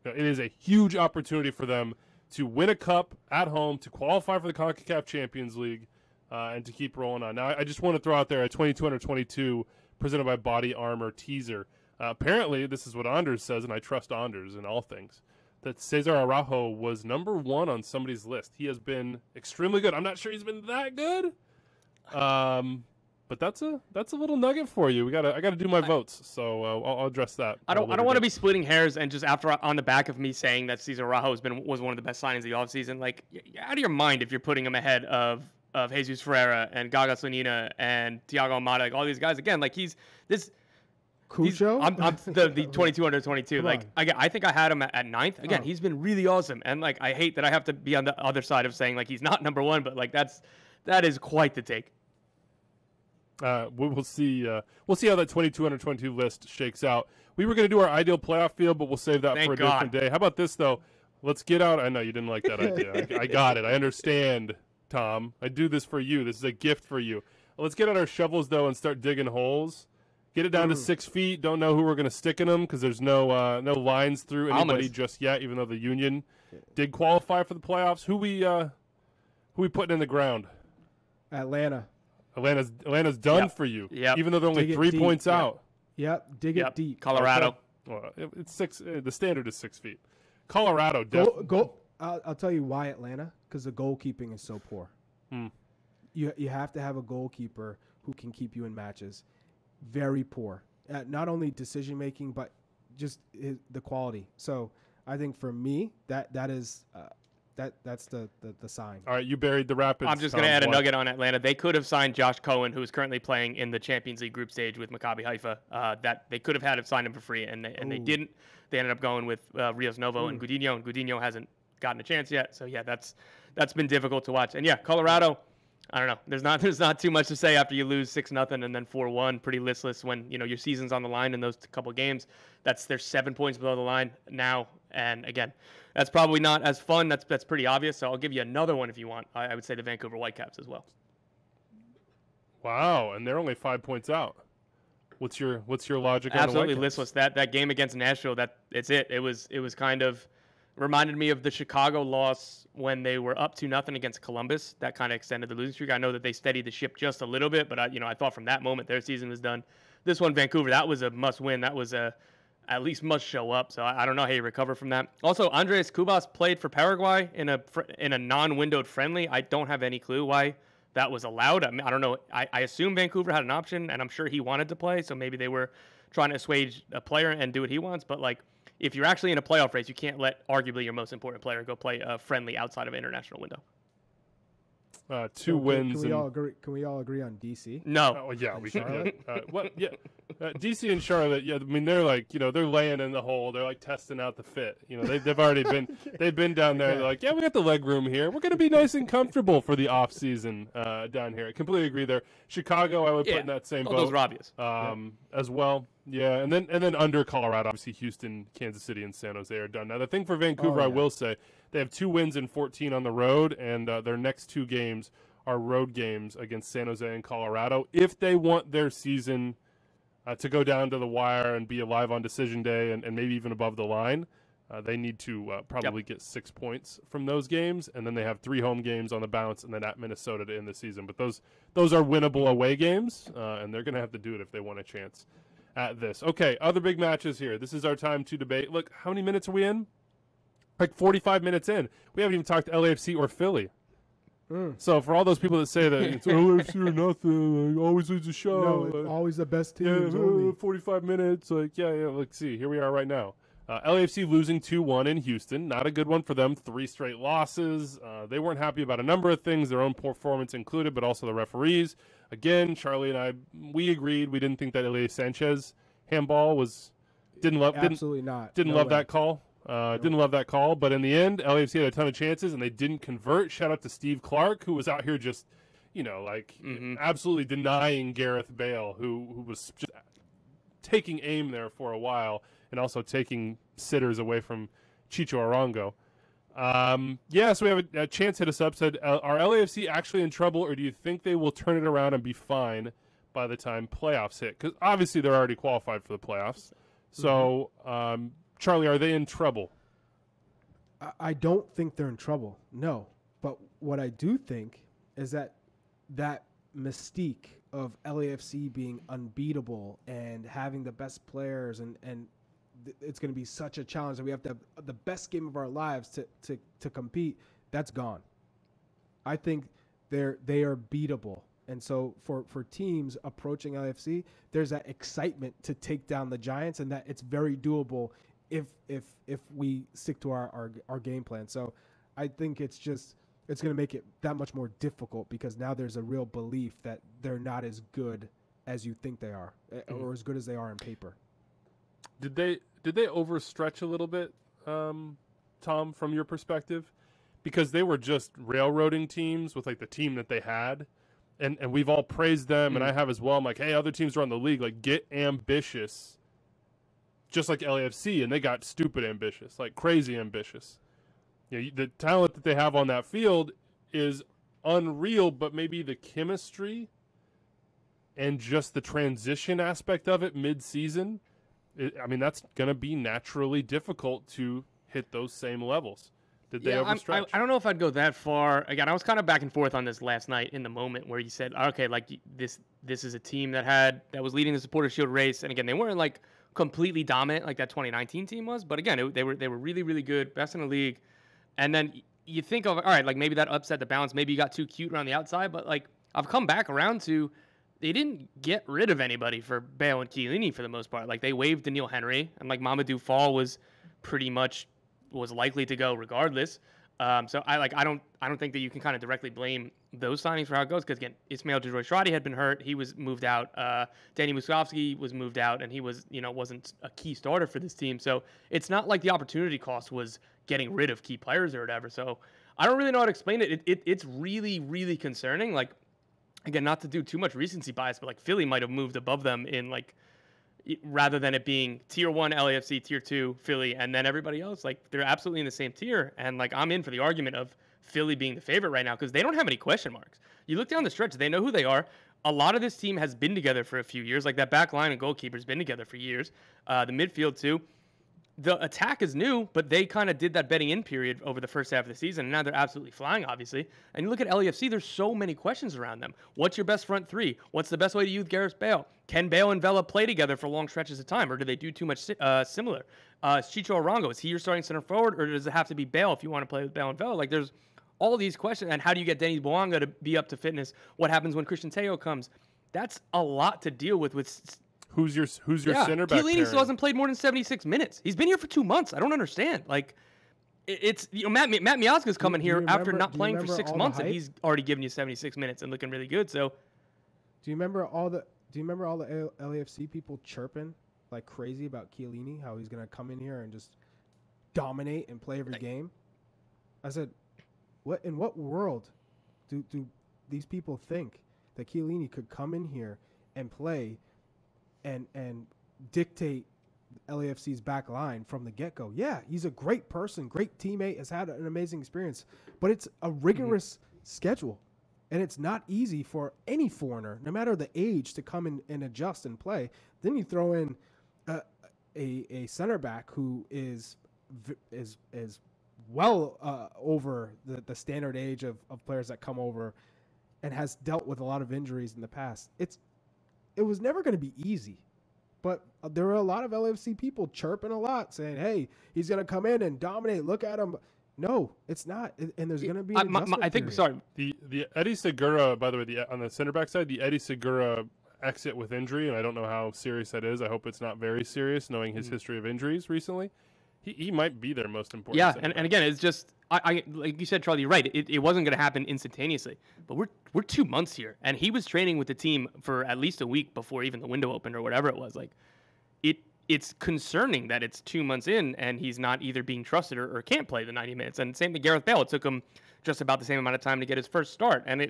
It is a huge opportunity for them to win a cup at home, to qualify for the CONCACAF Champions League, and to keep rolling on. Now, I just want to throw out there a 22 under 22 presented by Body Armor teaser. Apparently, this is what Anders says, and I trust Anders in all things, that Cesar Araujo was number 1 on somebody's list. He has been extremely good. I'm not sure he's been that good, but that's a little nugget for you. I gotta do my votes, so I'll address that. I don't want to be splitting hairs, and just after on the back of me saying that Cesar Araujo was one of the best signings of the offseason, like, you're out of your mind if you're putting him ahead of Jesus Ferreira and Gaga Slonina and Thiago Almada, like all these guys. Again, like he's this. Cujo? I'm the 22 under 22. Like I think I had him at 9th. Again, he's been really awesome, and like I hate that I have to be on the other side of saying like he's not number 1, but like that is quite the take. We'll see. We'll see how that 22 under 22 list shakes out. We were going to do our ideal playoff field, but we'll save that for a different day. How about this though? Let's get out. I know you didn't like that idea. I got it. I understand, Tom. I do this for you. This is a gift for you. Let's get out our shovels though and start digging holes. Get it down to 6 feet. Don't know who we're going to stick in them because there's no lines through anybody just yet. Even though the Union did qualify for the playoffs, who we putting in the ground? Atlanta. Atlanta's done for you. Yep. Even though they're only 3 points out. Yep. Dig it deep. Colorado. Well, it's 6. The standard is 6 feet. Colorado. Go. I'll tell you why Atlanta. Because the goalkeeping is so poor. You have to have a goalkeeper who can keep you in matches. Very poor. Not only decision making, but just the quality. So I think for me, that is that's the sign. All right, you buried the Rapids. I'm just going to add a nugget on Atlanta. They could have signed Josh Cohen, who is currently playing in the Champions League group stage with Maccabi Haifa. That they could have had him signed him for free, and they didn't. They ended up going with Rios Novo and Gudinho, and Gudinho hasn't gotten a chance yet. So yeah, that's been difficult to watch. And yeah, Colorado. I don't know. There's not too much to say after you lose 6-0 and then 4-1. Pretty listless when your season's on the line in those couple games. They're 7 points below the line now, and again, that's probably not as fun. That's pretty obvious. So I'll give you another one if you want. I would say the Vancouver Whitecaps as well. Wow, and they're only 5 points out. What's your logic? Absolutely on the listless. That game against Nashville. It's it. It was kind of. Reminded me of the Chicago loss when they were up 2-0 against Columbus. That kind of extended the losing streak. I know that they steadied the ship just a little bit, but I thought from that moment their season was done. This one, Vancouver, that was a must-win. That was at least must show up. So I don't know how you recover from that. Also, Andres Cubas played for Paraguay in a non-windowed friendly. I don't have any clue why that was allowed. I don't know. I assume Vancouver had an option, and I'm sure he wanted to play. So maybe they were trying to assuage a player and do what he wants. But if you're actually in a playoff race, you can't let arguably your most important player go play a friendly outside of an international window. 2 wins. Can we all agree on DC? No. Oh yeah, we can. DC and Charlotte. Yeah, I mean they're like they're laying in the hole. They're like testing out the fit. They've already been down there. They're like, yeah, we got the leg room here. We're gonna be nice and comfortable for the off season down here. I completely agree there. Chicago, I would put in that same boat. Those are obvious. As well. Yeah, and then under Colorado, obviously Houston, Kansas City, and San Jose are done. Now the thing for Vancouver, I will say, they have 2 wins and 14 on the road, and their next 2 games are road games against San Jose and Colorado. If they want their season to go down to the wire and be alive on decision day and maybe even above the line, they need to probably get 6 points from those games, and then they have 3 home games on the bounce, and then at Minnesota to end the season. But those are winnable away games, and they're going to have to do it if they want a chance at this. Okay, other big matches here. This is our time to debate. Look, how many minutes are we in? Like 45 minutes in. We haven't even talked LAFC or Philly. So for all those people that say that it's LAFC or nothing, always lose a show. No, it's always the best teams. 45 minutes. Let's see. Here we are right now. LAFC losing 2-1 in Houston. Not a good one for them. 3 straight losses. They weren't happy about a number of things, their own performance included, but also the referees. Again, Charlie and I, we agreed. We didn't think that Elias Sanchez handball didn't love that call. Didn't love that call. But in the end, LAFC had a ton of chances, and they didn't convert. Shout out to Steve Clark, who was out here just, absolutely denying Gareth Bale, who was just taking aim there for a while, and also taking sitters away from Chicho Arango. Yeah, so we have a chance hit us up. Said, are LAFC actually in trouble, or do you think they will turn it around and be fine by the time playoffs hit? Because obviously they're already qualified for the playoffs. So, Charlie, are they in trouble? I don't think they're in trouble, no. But what I do think is that mystique of LAFC being unbeatable and having the best players and it's going to be such a challenge that we have to have the best game of our lives to compete, that's gone. I think they are beatable. And so for teams approaching LAFC, there's that excitement to take down the Giants and that it's very doable if we stick to our game plan. So I think it's going to make it that much more difficult because now there's a real belief that they're not as good as you think they are or as good as they are in paper. Did they overstretch a little bit, Tom, from your perspective? Because they were just railroading teams with like the team that they had. And we've all praised them, and I have as well. I'm like, hey, other teams around the league, like, get ambitious. Just like LAFC, and they got stupid ambitious, like crazy ambitious. You know, the talent that they have on that field is unreal, but maybe the chemistry and just the transition aspect of it mid-season, that's going to be naturally difficult to hit those same levels. Did they overstretch? I don't know if I'd go that far. Again, I was kind of back and forth on this last night in the moment where you said, okay, like this is a team that was leading the Supporter Shield race, and again, they weren't like completely dominant like that 2019 team was, but again, they were really, really good, best in the league. And then you think of, all right, like maybe that upset the balance, maybe you got too cute around the outside, but like I've come back around to they didn't get rid of anybody for Bale and Chiellini for the most part. Like they waived Daniil Henry, and like Mamadou Fall was pretty much was likely to go regardless. So I don't think that you can kind of directly blame those signings for how it goes because again, Ismail Driussi had been hurt, he was moved out. Danny Musovski was moved out, and he was wasn't a key starter for this team. So it's not like the opportunity cost was getting rid of key players or whatever. So I don't really know how to explain it. It's really, really concerning. Like again, not to do too much recency bias, but like Philly might have moved above them in like. Rather than it being tier 1 LAFC, tier 2 Philly, and then everybody else, like they're absolutely in the same tier. And like I'm in for the argument of Philly being the favorite right now because they don't have any question marks. You look down the stretch, they know who they are. A lot of this team has been together for a few years. Like that back line and goalkeeper's been together for years. The midfield too. The attack is new, but they kind of did that betting in period over the first half of the season, and now they're absolutely flying, obviously. And you look at LAFC, there's so many questions around them. What's your best front three? What's the best way to use Gareth Bale? Can Bale and Vela play together for long stretches of time, or do they do too much similar? Chicho Arango, is he your starting center forward, or does it have to be Bale if you want to play with Bale and Vela? Like, there's all these questions, and how do you get Denis Bouanga to be up to fitness? What happens when Christian Teo comes? That's a lot to deal with Who's your center back? Chiellini still hasn't played more than 76 minutes. He's been here for 2 months. I don't understand. Like, it's Matt Miazga's coming here after not playing for 6 months, and he's already given you 76 minutes and looking really good. So, do you remember all the LAFC people chirping like crazy about Chiellini? How he's gonna come in here and just dominate and play every game? I said, in what world do these people think that Chiellini could come in here and play? And dictate LAFC's back line from the get-go. Yeah, he's a great person, great teammate, has had an amazing experience, but it's a rigorous schedule, and it's not easy for any foreigner, no matter the age, to come in and adjust and play. Then you throw in a center back who is well over the standard age of players that come over and has dealt with a lot of injuries in the past. It was never going to be easy, but there were a lot of LAFC people chirping a lot, saying, "Hey, he's going to come in and dominate. Look at him." No, it's not, and there's going to be. I think. Sorry, the Eddie Segura, by the way, on the center back side, the Eddie Segura exit with injury, and I don't know how serious that is. I hope it's not very serious, knowing his history of injuries recently. He might be their most important. Yeah, and again, it's just I like you said, Charlie. You're right. It wasn't going to happen instantaneously, but we're 2 months here, and he was training with the team for at least a week before even the window opened or whatever it was. Like, it's concerning that it's 2 months in and he's not either being trusted or can't play the 90 minutes. And same to Gareth Bale. It took him just about the same amount of time to get his first start, and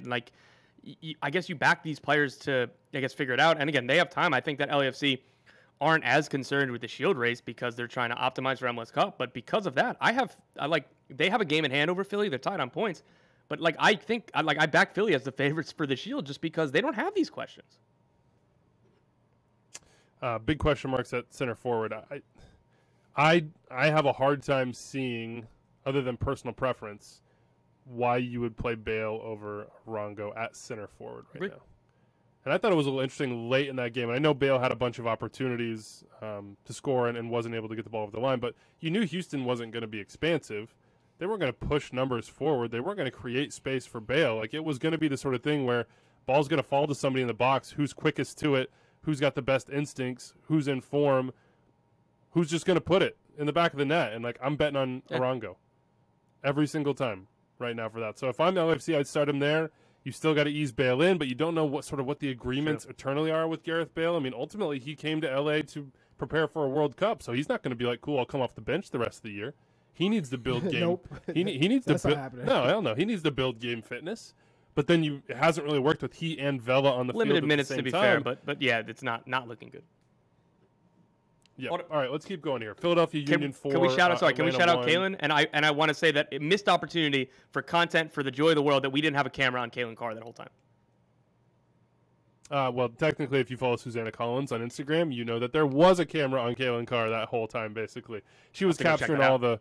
I guess you back these players to figure it out. And again, they have time. I think that LAFC aren't as concerned with the Shield race because they're trying to optimize for MLS Cup. But because of that, they have a game in hand over Philly. They're tied on points. But I back Philly as the favorites for the Shield just because they don't have these questions. Big question marks at center forward. I have a hard time seeing, other than personal preference, why you would play Bale over Arango at center forward right now. And I thought it was a little interesting late in that game. And I know Bale had a bunch of opportunities to score and wasn't able to get the ball over the line. But you knew Houston wasn't going to be expansive. They weren't going to push numbers forward. They weren't going to create space for Bale. Like, it was going to be the sort of thing where ball's going to fall to somebody in the box who's quickest to it, who's got the best instincts, who's in form, who's just going to put it in the back of the net. And, like, I'm betting on Arango every single time right now for that. So if I'm LAFC, I'd start him there. You still got to ease Bale in, but you don't know what the agreements eternally are with Gareth Bale. I mean, ultimately, he came to LA to prepare for a World Cup, so he's not going to be like, cool, I'll come off the bench the rest of the year. He needs to build game. Nope. He needs That's to not build. happening. No, hell no. He needs to build game fitness. But then it hasn't really worked with he and Vela on the Limited field minutes at the to be same fair, time. but yeah, it's not looking good. Yeah. All right, let's keep going here. Philadelphia Union 4. Can we shout out? Sorry, can we shout out 1. Kalen? And I want to say that it missed opportunity for content for the joy of the world that we didn't have a camera on Kalen Carr that whole time. Well, technically, if you follow Susanna Collins on Instagram, you know that there was a camera on Kalen Carr that whole time. Basically, she was capturing all the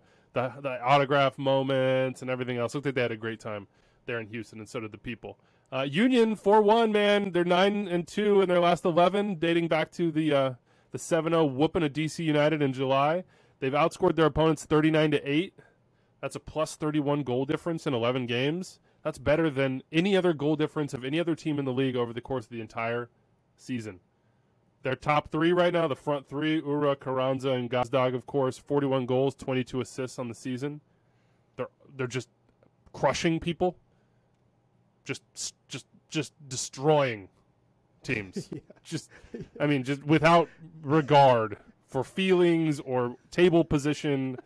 autograph moments and everything else. Looked like they had a great time there in Houston, and so did the people. Union 4-1, man. They're 9-2 in their last 11, dating back to the 7-0 whooping of DC United in July. They've outscored their opponents 39-8. That's a plus 31 goal difference in 11 games. That's better than any other goal difference of any other team in the league over the course of the entire season. Their top three right now, the front three, Ura, Carranza, and Gazdag, of course, 41 goals, 22 assists on the season. They're just crushing people, just destroying teams. Just without regard for feelings or table position,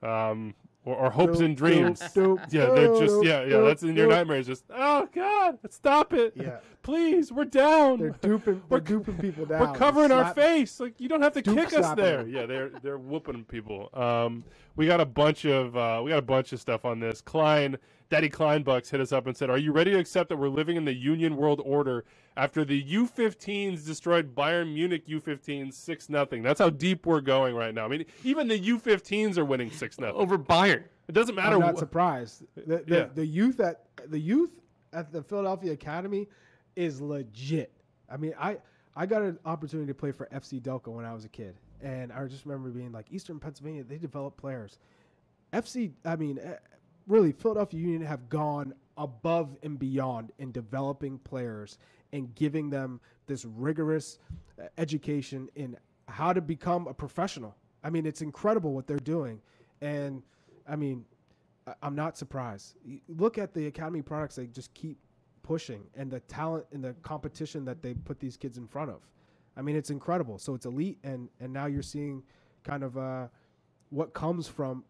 or hopes and dreams. That's in your nightmares. Just, oh God, stop it. Yeah. Please, we're down. They're duping people down. We're covering our face. Like, you don't have to kick us slapping there. them. Yeah, they're whooping people. We got a bunch of stuff on this. Daddy Kleinbucks hit us up and said, "Are you ready to accept that we're living in the Union World Order after the U15s destroyed Bayern Munich U15s 6-0? That's how deep we're going right now. I mean, even the U15s are winning 6-0 Over Bayern. It doesn't matter. I'm not surprised. The youth at the Philadelphia Academy is legit. I mean, I got an opportunity to play for FC Delco when I was a kid, and I just remember being like, Eastern Pennsylvania, they develop players. Really, Philadelphia Union have gone above and beyond in developing players and giving them this rigorous education in how to become a professional. I mean, it's incredible what they're doing. And, I mean, I'm not surprised. Look at the academy products. They just keep pushing, and the talent and the competition that they put these kids in front of. I mean, it's incredible. So it's elite, and now you're seeing kind of what comes from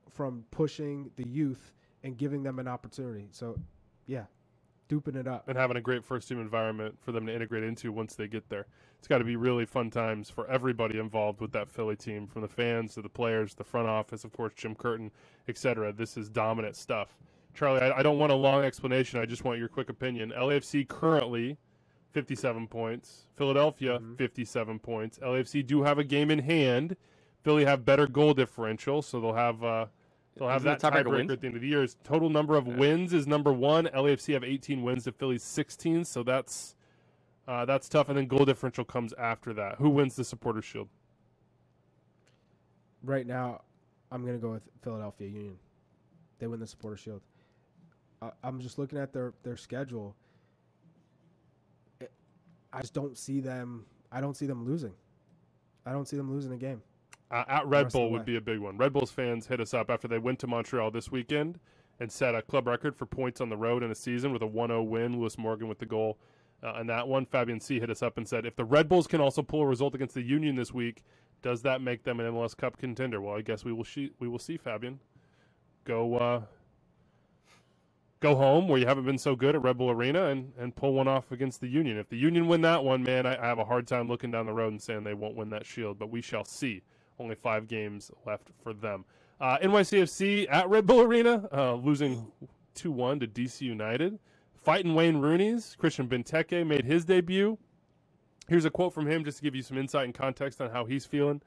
pushing the youth and giving them an opportunity. So, yeah, duping it up. And having a great first-team environment for them to integrate into once they get there. It's got to be really fun times for everybody involved with that Philly team, from the fans to the players, the front office, of course, Jim Curtin, etc. This is dominant stuff. Charlie, I don't want a long explanation. I just want your quick opinion. LAFC currently 57 points. Philadelphia, 57 points. LAFC do have a game in hand. Philly have better goal differential, so they'll have that tiebreaker at the end of the year. Total number of wins is number one. LAFC have 18 wins to Philly's 16, so that's tough. And then goal differential comes after that. Who wins the Supporters' Shield? Right now, I'm going to go with Philadelphia Union. They win the Supporters' Shield. I'm just looking at their schedule. I just don't see them. I don't see them losing. I don't see them losing a game. At Red Bull would be a big one. Red Bull's fans hit us up after they went to Montreal this weekend and set a club record for points on the road in a season with a 1-0 win. Lewis Morgan with the goal in that one. Fabian C. hit us up and said, if the Red Bulls can also pull a result against the Union this week, does that make them an MLS Cup contender? Well, I guess we will see, Fabian. Go go home where you haven't been so good at Red Bull Arena and pull one off against the Union. If the Union win that one, man, I have a hard time looking down the road and saying they won't win that Shield, but we shall see. Only 5 games left for them. NYCFC at Red Bull Arena, losing 2-1 to DC United. Fighting Wayne Rooney's Christian Benteke made his debut. Here's a quote from him just to give you some insight and context on how he's feeling.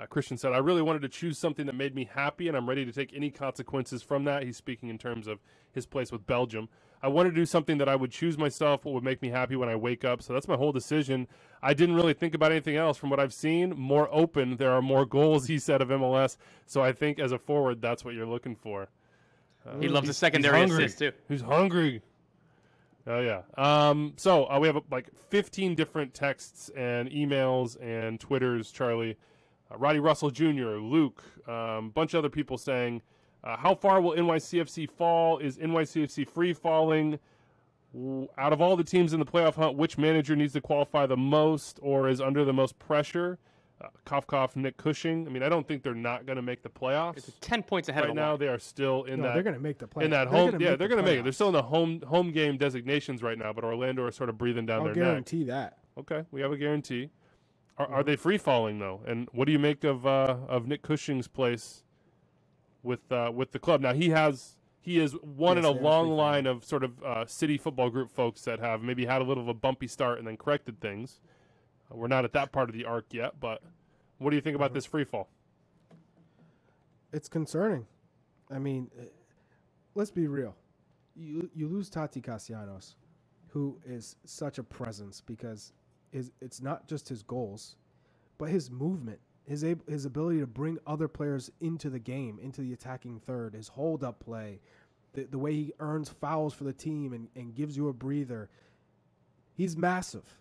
Christian said, "I really wanted to choose something that made me happy, and I'm ready to take any consequences from that." He's speaking in terms of his place with Belgium. "I wanted to do something that I would choose myself, what would make me happy when I wake up. So that's my whole decision. I didn't really think about anything else. From what I've seen, more open. There are more goals," he said, of MLS. So I think as a forward, that's what you're looking for. He loves a secondary assist, too. He's hungry. Oh, yeah. So we have like 15 different texts and emails and Twitters, Charlie. Roddy Russell Jr., Luke, bunch of other people saying, how far will NYCFC fall? Is NYCFC free falling? Out of all the teams in the playoff hunt, which manager needs to qualify the most or is under the most pressure? Cough, Nick Cushing. I mean, I don't think they're not going to make the playoffs. It's 10 points ahead right of now. They are still in that. They're going to make the playoffs. In that home, they're going to make it. They're still in the home game designations right now, but Orlando are sort of breathing down their neck. I'll guarantee that. Okay, we have a guarantee. Are they free falling though? And what do you make of Nick Cushing's place with the club? Now he is one in a long line of sort of City Football Group folks that have maybe had a little of a bumpy start and then corrected things. We're not at that part of the arc yet, but what do you think about this free fall? It's concerning. I mean, let's be real. You lose Tati Castellanos, who is such a presence because it's not just his goals, but his movement, his ability to bring other players into the game, into the attacking third, his hold-up play, the way he earns fouls for the team and gives you a breather. He's massive.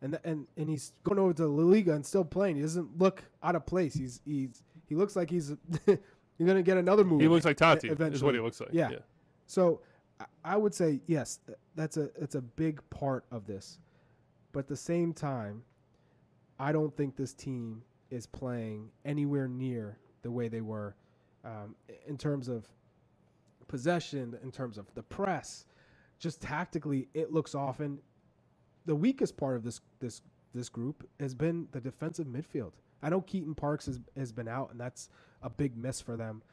And he's going over to La Liga and still playing. He doesn't look out of place. He looks like he's you're going to get another move. He looks like Tati eventually. is what he looks like. Yeah. So I would say, yes, it's a big part of this. But at the same time, I don't think this team is playing anywhere near the way they were in terms of possession, in terms of the press. Just tactically, it looks often the weakest part of this group has been the defensive midfield. I know Keaton Parks has been out, and that's a big miss for them.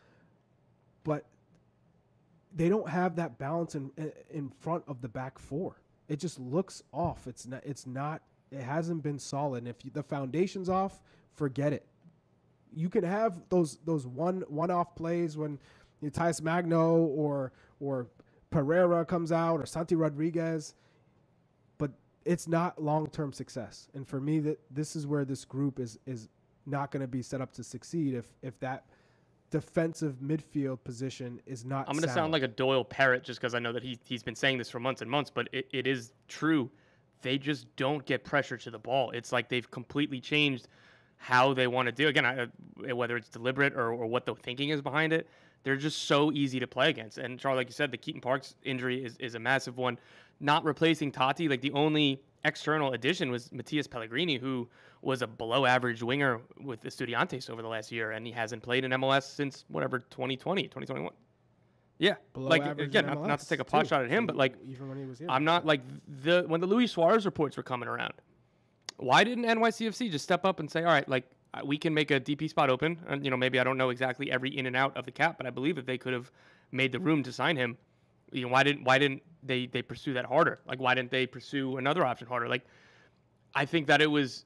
But they don't have that balance in front of the back four. It just looks off. It hasn't been solid. And if the foundation's off, forget it. You can have those one-off plays when Tyus Magno or Pereira comes out or Santi Rodriguez, but it's not long-term success. And for me, this is where this group is not going to be set up to succeed if that defensive midfield position is not I'm going to sound like a Doyle parrot just because I know that he's been saying this for months and months, but it is true. They just don't get pressure to the ball. It's like they've completely changed how they want to do. Again, whether it's deliberate or what the thinking is behind it, they're just so easy to play against. And Charlie, like you said, the Keaton Parks injury is a massive one. Not replacing Tati, like the only external addition was Matias Pellegrini, who was a below-average winger with Estudiantes over the last year, and he hasn't played in MLS since, 2021. Yeah, like, again, not to take a pot shot at him, but, like, even when he was here, I'm not, like, when the Luis Suarez reports were coming around, why didn't NYCFC just step up and say, all right, like, we can make a DP spot open, and, maybe I don't know exactly every in and out of the cap, but I believe that they could have made the room to sign him. Why didn't they pursue that harder? Like, why didn't they pursue another option harder? Like, I think that it was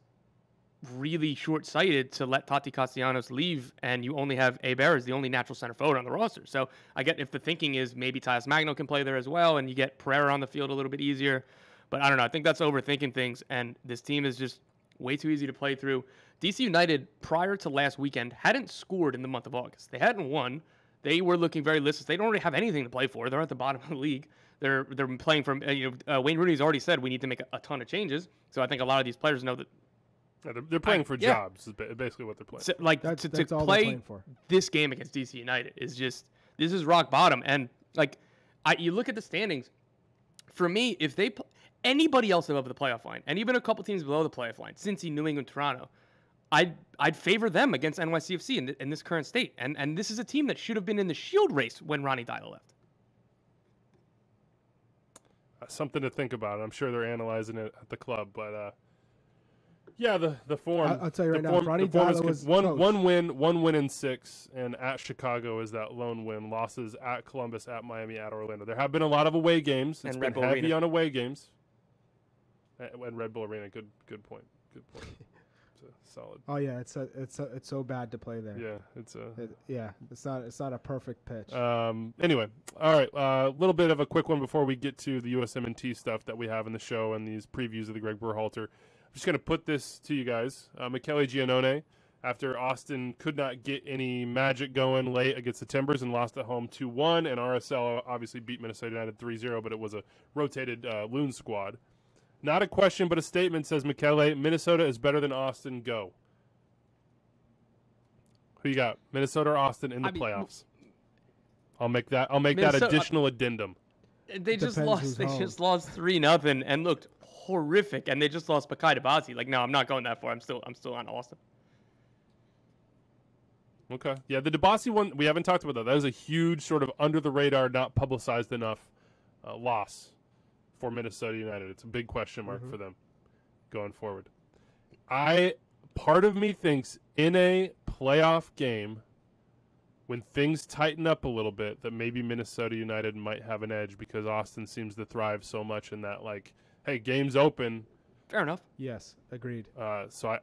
really short-sighted to let Tati Castellanos leave, and you only have Hebert as the only natural center forward on the roster. So I get if the thinking is maybe Tyus Magno can play there as well, and you get Pereira on the field a little bit easier. But I don't know. I think that's overthinking things, and this team is just way too easy to play through. DC United, prior to last weekend, hadn't scored in the month of August. They hadn't won. They were looking very listless. They don't really have anything to play for. They're at the bottom of the league. They're playing from Wayne Rooney's already said we need to make a ton of changes. So I think a lot of these players know that. Yeah, they're playing for jobs. Is basically what they're playing. So, like that's to all play they're for. This game against DC United is just this is rock bottom. And like you look at the standings. For me, if anybody else above the playoff line, and even a couple teams below the playoff line, Cincy, New England, Toronto, I'd favor them against NYCFC in this current state. And this is a team that should have been in the Shield race when Ronnie Dyla left. something to think about. I'm sure they're analyzing it at the club, but yeah, the form. I'll tell you right now, form, Ronnie the form Dalla is was one win in 6, and at Chicago is that lone win. Losses at Columbus, at Miami, at Orlando. There have been a lot of away games. It's And been Red Bull heavy Arena. on away games. And Red Bull Arena, good point. Good point. It's solid. Oh yeah, it's so bad to play there. Yeah, It's not a perfect pitch. Anyway, all right. A little bit of a quick one before we get to the USMNT stuff that we have in the show and these previews of the Gregg Berhalter. I'm just going to put this to you guys. Michele Giannone, after Austin could not get any magic going late against the Timbers and lost at home 2-1, and RSL obviously beat Minnesota United 3-0, but it was a rotated Loon squad. Not a question, but a statement, says Michele. Minnesota is better than Austin. Go. Who you got? Minnesota or Austin in the playoffs? I'll make that additional addendum. They just Depends lost. who's They home. just lost 3-0 and looked horrific. And they just lost Bakaye Dabasi. Like, no, I'm not going that far. I'm still on Austin. Okay. Yeah, the Dabasi one, we haven't talked about that. That was a huge sort of under the radar, not publicized enough loss for Minnesota United. It's a big question mark for them going forward. Part of me thinks in a playoff game, when things tighten up a little bit, that maybe Minnesota United might have an edge because Austin seems to thrive so much in that, like, hey, game's open. Fair enough. Yes, agreed. So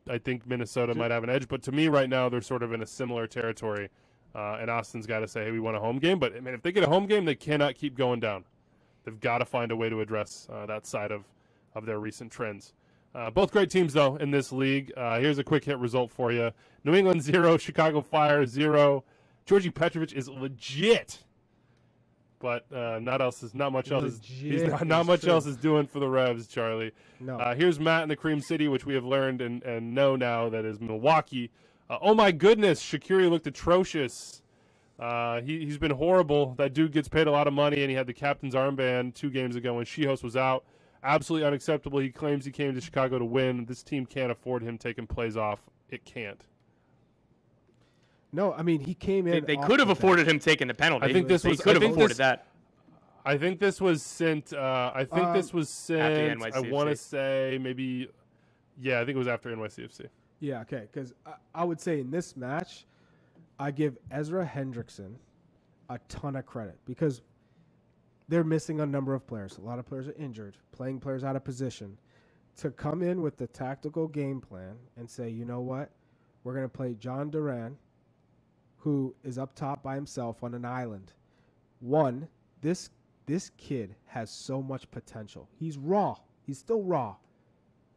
I think Minnesota might have an edge, but to me right now they're sort of in a similar territory, and Austin's got to say, hey, we want a home game. But I mean, if they get a home game, they cannot keep going down. They've got to find a way to address that side of their recent trends. Both great teams, though, in this league. Here's a quick hit result for you. New England 0, Chicago Fire 0. Georgi Petrovic is legit, but not much else is doing for the Revs, Charlie. No. Here's Matt in the Cream City, which we have learned and know now that is Milwaukee. Oh, my goodness, Shaqiri looked atrocious. He's been horrible. That dude gets paid a lot of money, and he had the captain's armband 2 games ago when Shihos was out. Absolutely unacceptable. He claims he came to Chicago to win. This team can't afford him taking plays off. It can't. No, I mean, he came in. They could have afforded him taking the penalty. I think this they was- could I have think afforded this- that. I think this was sent. After I NYCFC. want to say maybe. Yeah, I think it was after NYCFC. Yeah, okay, because I would say in this match, I give Ezra Hendrickson a ton of credit because they're missing a number of players. A lot of players are injured, playing players out of position. To come in with the tactical game plan and say, you know what, we're going to play John Duran, who is up top by himself on an island. One, this kid has so much potential. He's raw. He's still raw.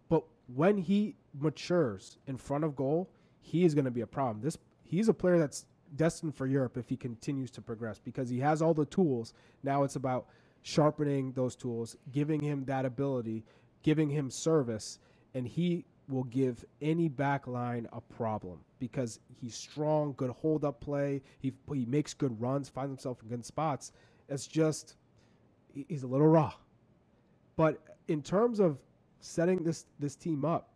But when he matures in front of goal, he is going to be a problem. He's a player that's destined for Europe if he continues to progress because he has all the tools. Now it's about sharpening those tools, giving him that ability, giving him service, and he will give any back line a problem because he's strong, good hold-up play. He makes good runs, finds himself in good spots. It's just he's a little raw. But in terms of setting this team up,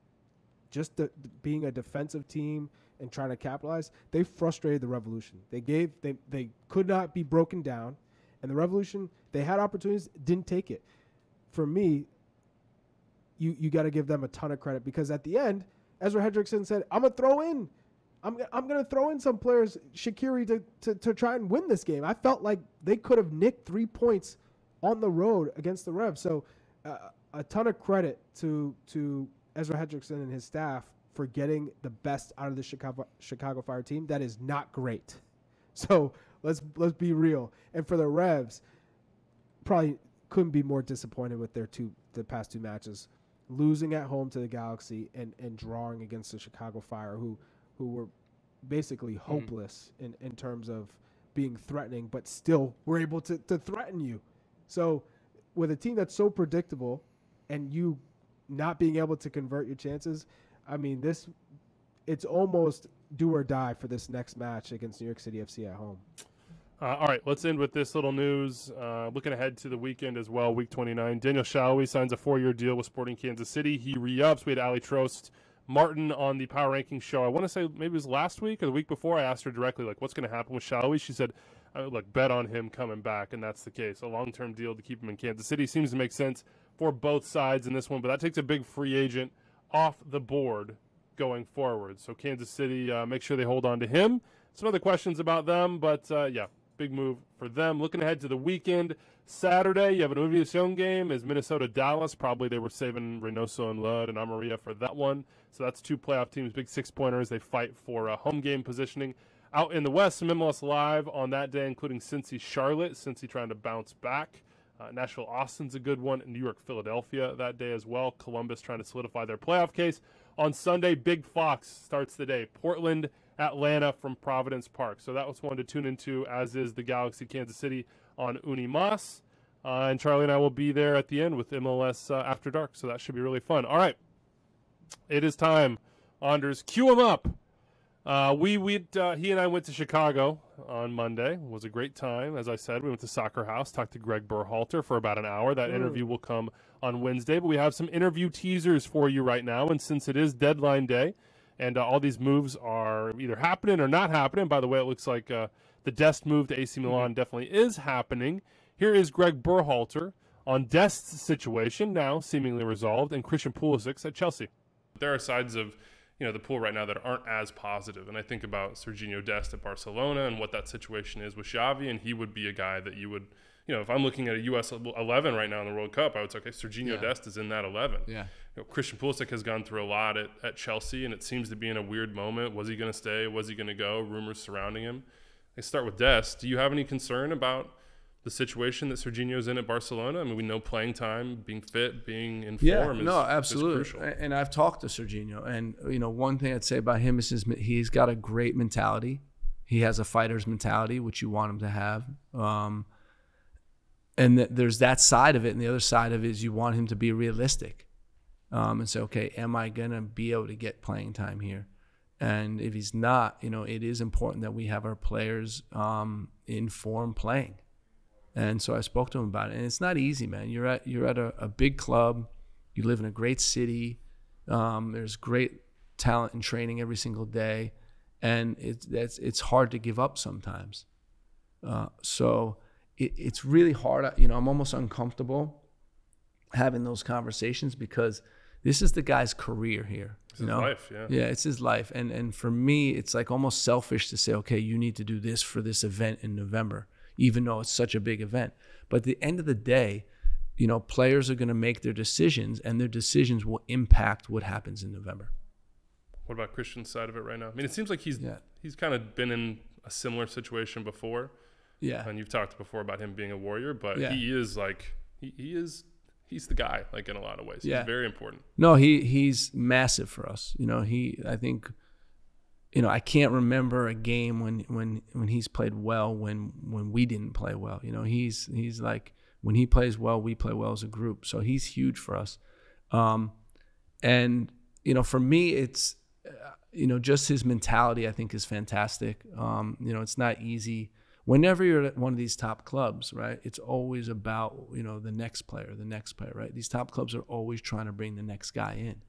just being a defensive team and trying to capitalize, they frustrated the Revolution. They could not be broken down, and the Revolution, they had opportunities, didn't take it. For me, you got to give them a ton of credit because at the end, Ezra Hendrickson said, "I'm gonna throw in. I'm gonna throw in some players, Shaqiri, to try and win this game." I felt like they could have nicked 3 points on the road against the Revs. So a ton of credit to Ezra Hendrickson and his staff for getting the best out of the Chicago Fire team. That is not great. So let's be real. And for the Revs, probably couldn't be more disappointed with the past 2 matches. Losing at home to the Galaxy and drawing against the Chicago Fire, who were basically hopeless in terms of being threatening, but still were able to threaten you. So with a team that's so predictable and you not being able to convert your chances, I mean, it's almost do or die for this next match against New York City FC at home. All right, let's end with this little news. Looking ahead to the weekend as well, week 29. Daniel Shalhoub signs a 4-year deal with Sporting Kansas City. He re-ups. We had Ali Trost Martin on the Power Rankings show. I want to say maybe it was last week or the week before. I asked her directly, like, what's going to happen with Shalhoub? She said, look, bet on him coming back, and that's the case. A long-term deal to keep him in Kansas City seems to make sense for both sides in this one, but that takes a big free agent off the board going forward. So Kansas City, make sure they hold on to him. Some other questions about them, but yeah, big move for them. Looking ahead to the weekend, Saturday, you have an Univision game is Minnesota-Dallas. Probably they were saving Reynoso and Lud and Amaria for that one. So that's two playoff teams, big six-pointers. They fight for home game positioning. Out in the West, some MLS Live on that day, including Cincy-Charlotte. Cincy trying to bounce back. Nashville-Austin's a good one. New York-Philadelphia that day as well. Columbus trying to solidify their playoff case. On Sunday, Big Fox starts the day. Portland-Atlanta from Providence Park. So that was one to tune into, as is the Galaxy Kansas City on Unimas. And Charlie and I will be there at the end with MLS After Dark. So that should be really fun. All right. It is time. Anders, cue him up. He and I went to Chicago on Monday. It was a great time. As I said, we went to Soccer House, talked to Gregg Berhalter for about an hour. That interview will come on Wednesday, but we have some interview teasers for you right now. And since it is deadline day and all these moves are either happening or not happening, by the way, it looks like the Dest move to AC Milan definitely is happening. Here is Gregg Berhalter on Dest's situation, now seemingly resolved, and Christian Pulisic's at Chelsea. There are sides of the pool right now that aren't as positive. And I think about Sergiño Dest at Barcelona and what that situation is with Xavi, and he would be a guy that you would, if I'm looking at a US 11 right now in the World Cup, I would say, okay, Sergiño Dest is in that 11. Yeah. Christian Pulisic has gone through a lot at Chelsea, and it seems to be in a weird moment. Was he going to stay? Was he going to go? Rumors surrounding him. I start with Dest. Do you have any concern about the situation that Sergiño's in at Barcelona? I mean, we know playing time, being fit, being in form is absolutely. Is crucial. And I've talked to Sergiño, and one thing I'd say about him is he's got a great mentality. He has a fighter's mentality, which you want him to have. And there's that side of it, and the other side of it is you want him to be realistic and say, okay, am I gonna be able to get playing time here? And if he's not, it is important that we have our players in form playing. And so I spoke to him about it, and it's not easy, man. You're at a big club, you live in a great city. There's great talent and training every single day, and it's hard to give up sometimes. So it's really hard. I'm almost uncomfortable having those conversations because this is the guy's career here. It's his life, yeah. Yeah, it's his life, and for me, it's like almost selfish to say, okay, you need to do this for this event in November, even though it's such a big event. But at the end of the day, players are going to make their decisions, and their decisions will impact what happens in November. What about Christian's side of it right now? I mean, it seems like he's kind of been in a similar situation before. Yeah. And you've talked before about him being a warrior, but he is like he's the guy, like, in a lot of ways. Yeah. He's very important. No, he's massive for us. I think I can't remember a game when he's played well when we didn't play well. He's like, when he plays well, we play well as a group. So he's huge for us. And for me, it's just his mentality, I think, is fantastic. It's not easy. Whenever you're at one of these top clubs, right, it's always about the next player, right? These top clubs are always trying to bring the next guy in.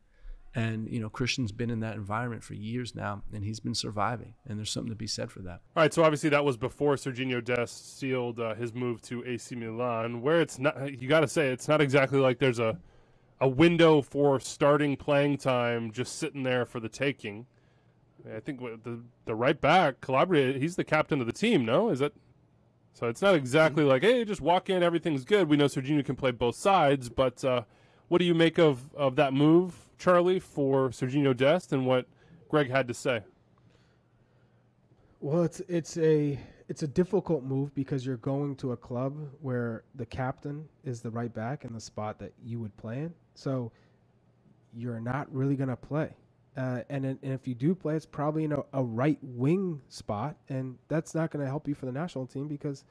And, Christian's been in that environment for years now, and he's been surviving. And there's something to be said for that. All right, so obviously that was before Sergiño Dest sealed his move to AC Milan, where it's not, you got to say, it's not exactly like there's a window for starting playing time just sitting there for the taking. I think the right back, Calabria, he's the captain of the team, no? Is it? So it's not exactly like, hey, just walk in, everything's good. We know Sergiño can play both sides, but what do you make of that move, Charlie, for Sergiño Dest and what Gregg had to say? Well, it's a difficult move because you're going to a club where the captain is the right back in the spot that you would play in. So you're not really going to play. And if you do play, it's probably in a right wing spot, and that's not going to help you for the national team because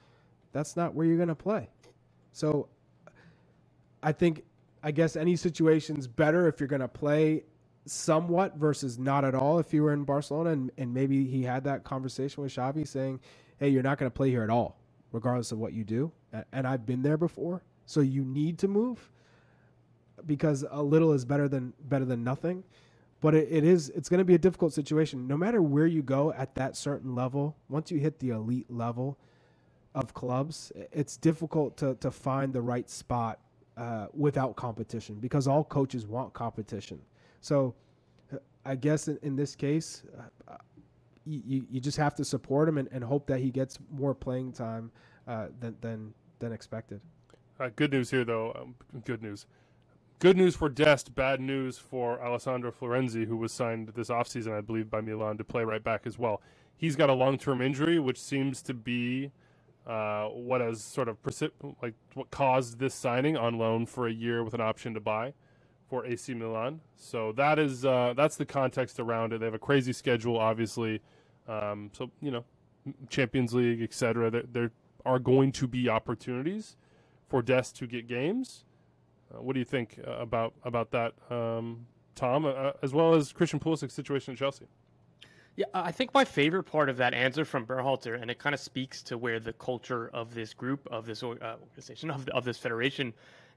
that's not where you're going to play. So I guess any situation's better if you're going to play somewhat versus not at all if you were in Barcelona, and maybe he had that conversation with Xavi saying, hey, you're not going to play here at all, regardless of what you do. And I've been there before, so you need to move because a little is better than nothing. But it's going to be a difficult situation. No matter where you go at that certain level, once you hit the elite level, of clubs, it's difficult to find the right spot without competition, because all coaches want competition. So I guess in this case, you just have to support him and hope that he gets more playing time than expected. Good news here, though. Good news. Good news for Dest, bad news for Alessandro Florenzi, who was signed this offseason, I believe, by Milan to play right back as well. He's got a long-term injury, which seems to be what has sort of what caused this signing on loan for a year with an option to buy for AC Milan. So that is that's the context around it. They have a crazy schedule, obviously. So, Champions League, etc. There are going to be opportunities for Dest to get games. What do you think about that, Tom, as well as Christian Pulisic's situation at Chelsea? Yeah, I think my favorite part of that answer from Berhalter, and it kind of speaks to where the culture of this group, of this organization, of this federation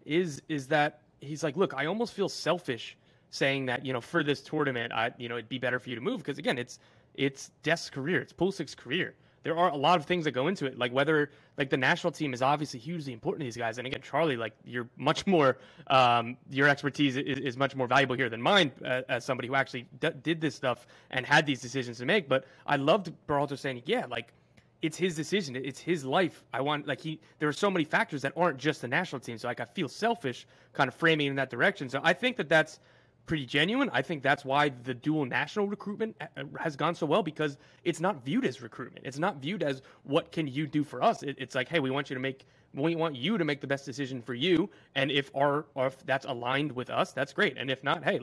is that he's like, look, I almost feel selfish saying that, for this tournament, it'd be better for you to move, because again, it's Dest's career, it's Pulisic's career. There are a lot of things that go into it, like whether the national team is obviously hugely important to these guys. And again, Charlie, you're much more, your expertise is much more valuable here than mine as somebody who actually did this stuff and had these decisions to make. But I loved Berhalter saying, it's his decision, it's his life. There are so many factors that aren't just the national team. So I feel selfish kind of framing in that direction. So I think that's pretty genuine. I think that's why the dual national recruitment has gone so well, because it's not viewed as recruitment. It's not viewed as what can you do for us. It's like, hey, we want you to make the best decision for you, and if that's aligned with us, that's great. And if not, hey,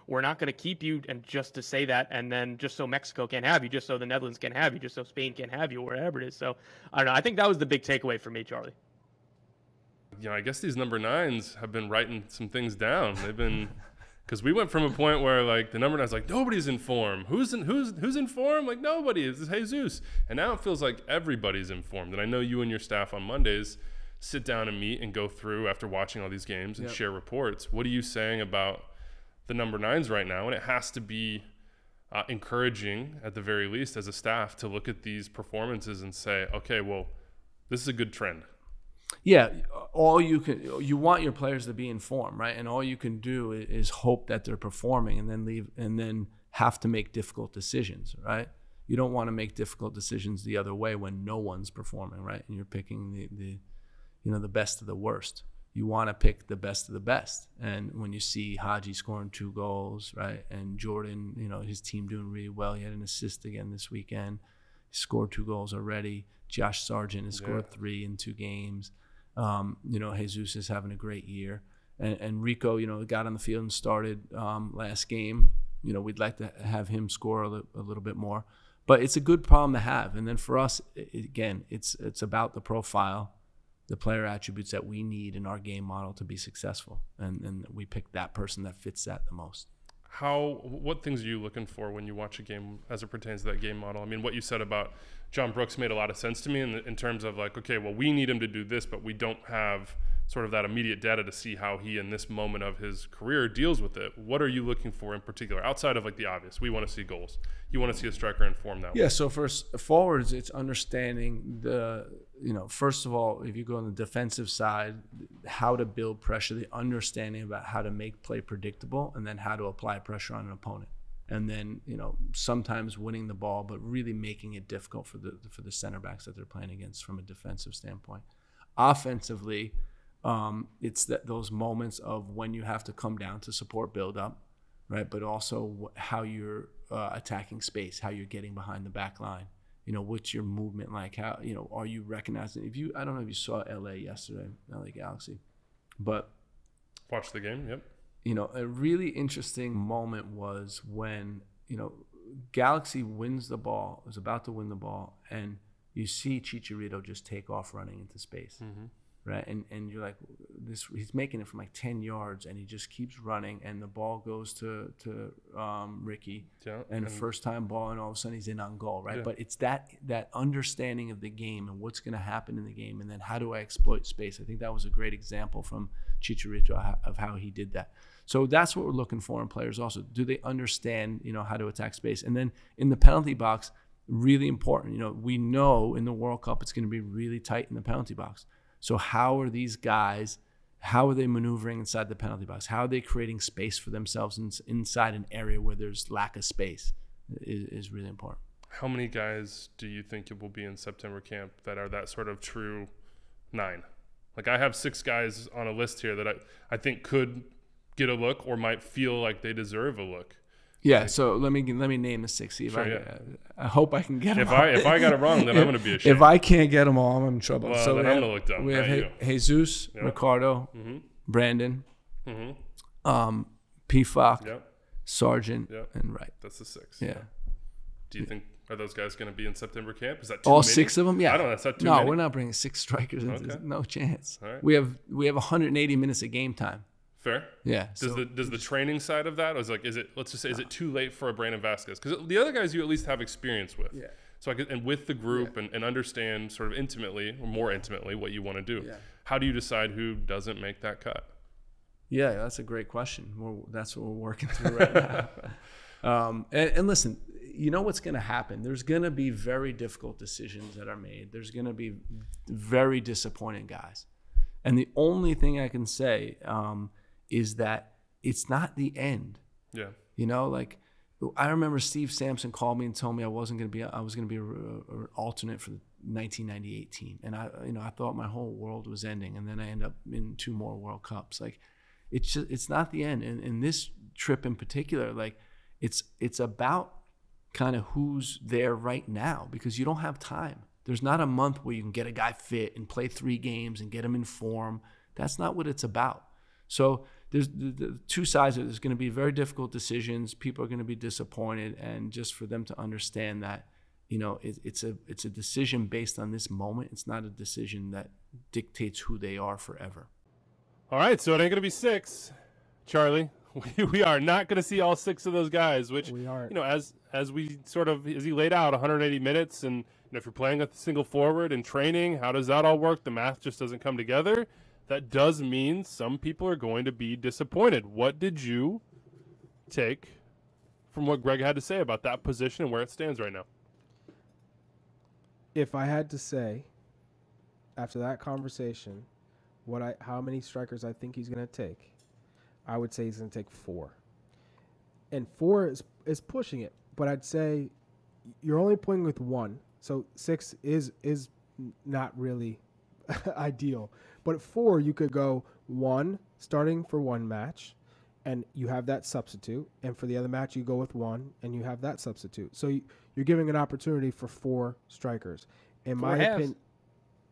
we're not going to keep you, and just to say that, and then just so Mexico can't have you, just so the Netherlands can have you, just so Spain can't have you, or wherever it is. So I don't know. I think that was the big takeaway for me, Charlie. I guess these number 9s have been writing some things down. They've been. Because we went from a point where the number 9's nobody's in form. Who's in form? Nobody. It's Jesus. And now it feels like everybody's informed. And I know you and your staff on Mondays sit down and meet and go through after watching all these games and share reports. What are you saying about the number 9s right now? And it has to be encouraging, at the very least, as a staff, to look at these performances and say, okay, well, this is a good trend. Yeah, you want your players to be in form, right? And all you can do is hope that they're performing, and then have to make difficult decisions, right? You don't want to make difficult decisions the other way when no one's performing, right? And you're picking the best of the worst. You want to pick the best of the best. And when you see Haji scoring 2 goals, right, and Jordan, his team doing really well. He had an assist again this weekend. He scored 2 goals already. Josh Sargent has scored 3 in 2 games. Jesus is having a great year, and Rico, got on the field and started last game. We'd like to have him score a little bit more, but it's a good problem to have. And then for us, again, it's about the profile, the player attributes that we need in our game model to be successful, and we pick that person that fits that the most. What things are you looking for when you watch a game as it pertains to that game model? I mean, what you said about John Brooks made a lot of sense to me in terms of okay, well, we need him to do this, but we don't have sort of that immediate data to see how he, in this moment of his career, deals with it. What are you looking for in particular, outside of the obvious? We want to see goals. You want to see a striker in form that way. Yeah, so for forwards, it's understanding first of all, if you go on the defensive side, how to build pressure, the understanding about how to make play predictable, and then how to apply pressure on an opponent. And then, sometimes winning the ball, but really making it difficult for the center backs that they're playing against from a defensive standpoint. Offensively, it's those moments of when you have to come down to support build up, right? But also how you're attacking space, how you're getting behind the back line. What's your movement like? How, are you recognizing? I don't know if you saw LA yesterday, LA Galaxy, but watch the game. Yep. A really interesting moment was when, Galaxy wins the ball, is about to win the ball, and you see Chicharito just take off running into space. Mm-hmm. Right, and you're like, he's making it from 10 yards, and he just keeps running, and the ball goes to Ricky, and first time ball, and all of a sudden he's in on goal, right? Yeah. But it's that understanding of the game and what's going to happen in the game, and then how do I exploit space? I think that was a great example from Chicharito of how he did that. So that's what we're looking for in players also. Do they understand, how to attack space? And then in the penalty box, Really important. We know in the World Cup it's going to be really tight in the penalty box. So how are these guys, how are they maneuvering inside the penalty box? How are they creating space for themselves inside an area where there's lack of space is really important. How many guys do you think it will be in September camp that are that sort of true 9? Like, I have 6 guys on a list here that I think could get a look or might feel like they deserve a look. Yeah, so let me name the 6. See if I hope I can get them. If I got it wrong, then I'm going to be ashamed. If I can't get them all, I'm in trouble. Well, so then I'm going to look dumb. We have Jesus, Ricardo, Brandon, Pifak, Sargent, and Wright. That's the 6. Yeah. Do you think are those guys going to be in September camp? Is that all many? 6 of them? Yeah. I don't know. That's not too many. No, we're not bringing 6 strikers. Okay. No chance. All right. We have 180 minutes of game time. Fair. Yeah. Does the training side of that, is it too late for a Brandon Vasquez? Because the other guys you at least have experience with. Yeah. So and with the group and understand sort of intimately or more intimately what you want to do. Yeah. How do you decide who doesn't make that cut? Yeah, that's a great question. That's what we're working through right now. And listen, you know what's going to happen? There's going to be very difficult decisions that are made. There's going to be very disappointing guys. And the only thing I can say is that it's not the end. Yeah. I remember Steve Sampson called me and told me I was going to be an alternate for the 1998 team. And I thought my whole world was ending. And then I end up in 2 more World Cups. It's not the end. And this trip in particular, it's about kind of who's there right now, because you don't have time. There's not a month where you can get a guy fit and play 3 games and get him in form. That's not what it's about. So there's the 2 sides of it. There's going to be very difficult decisions. People are going to be disappointed, and just for them to understand that, it's a decision based on this moment. It's not a decision that dictates who they are forever. All right, so it ain't going to be 6, Charlie. We are not going to see all 6 of those guys, which we are. As he laid out 180 minutes, and if you're playing with a single forward in training, how does that all work? The math just doesn't come together. That does mean some people are going to be disappointed. What did you take from what Gregg had to say about that position and where it stands right now? If I had to say, after that conversation, how many strikers I think he's going to take, I would say he's going to take 4. And 4 is pushing it, but I'd say you're only playing with 1, so 6 is not really ideal. But at 4, you could go 1 starting for 1 match, and you have that substitute. And for the other match, you go with 1, and you have that substitute. So you're giving an opportunity for 4 strikers. In my opinion,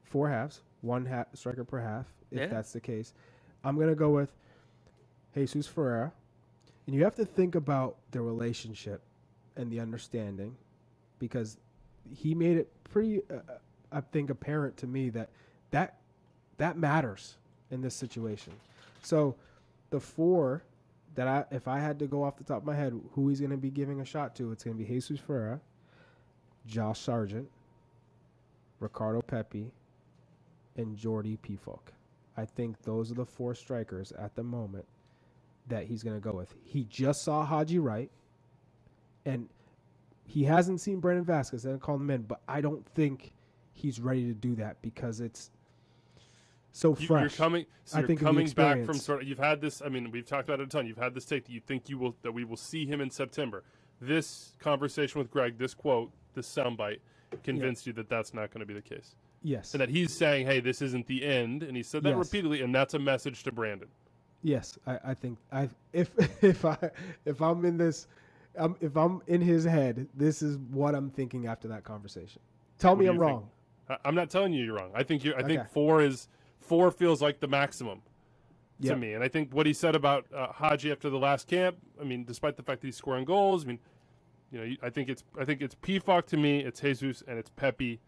4 halves, 1 striker per half, if that's the case. I'm going to go with Jesus Ferreira. And you have to think about the relationship and the understanding, because he made it pretty, I think, apparent to me that matters in this situation. So the 4 that if I had to go off the top of my head, who he's going to be giving a shot to, it's going to be Jesus Ferreira, Josh Sargent, Ricardo Pepi, and Jordi Pifak. I think those are the 4 strikers at the moment that he's going to go with. He just saw Haji Wright, and he hasn't seen Brandon Vasquez. I called him in, but I don't think he's ready to do that because it's so fresh. You're coming back from sort of. You've had this. I mean, we've talked about it a ton. You've had this take that you think that we will see him in September. This conversation with Gregg, this quote, this soundbite, convinced you that that's not going to be the case. Yes, and that he's saying, "Hey, this isn't the end," and he said that repeatedly, and that's a message to Brandon. Yes, I think if I'm in this, if I'm in his head, this is what I'm thinking after that conversation. Tell me I'm wrong. I'm not telling you you're wrong. I think I think 4 feels like the maximum to me, and I think what he said about Haji after the last camp. I mean, despite the fact that he's scoring goals, I mean, I think it's Pifak to me, it's Jesus, and it's Pepi.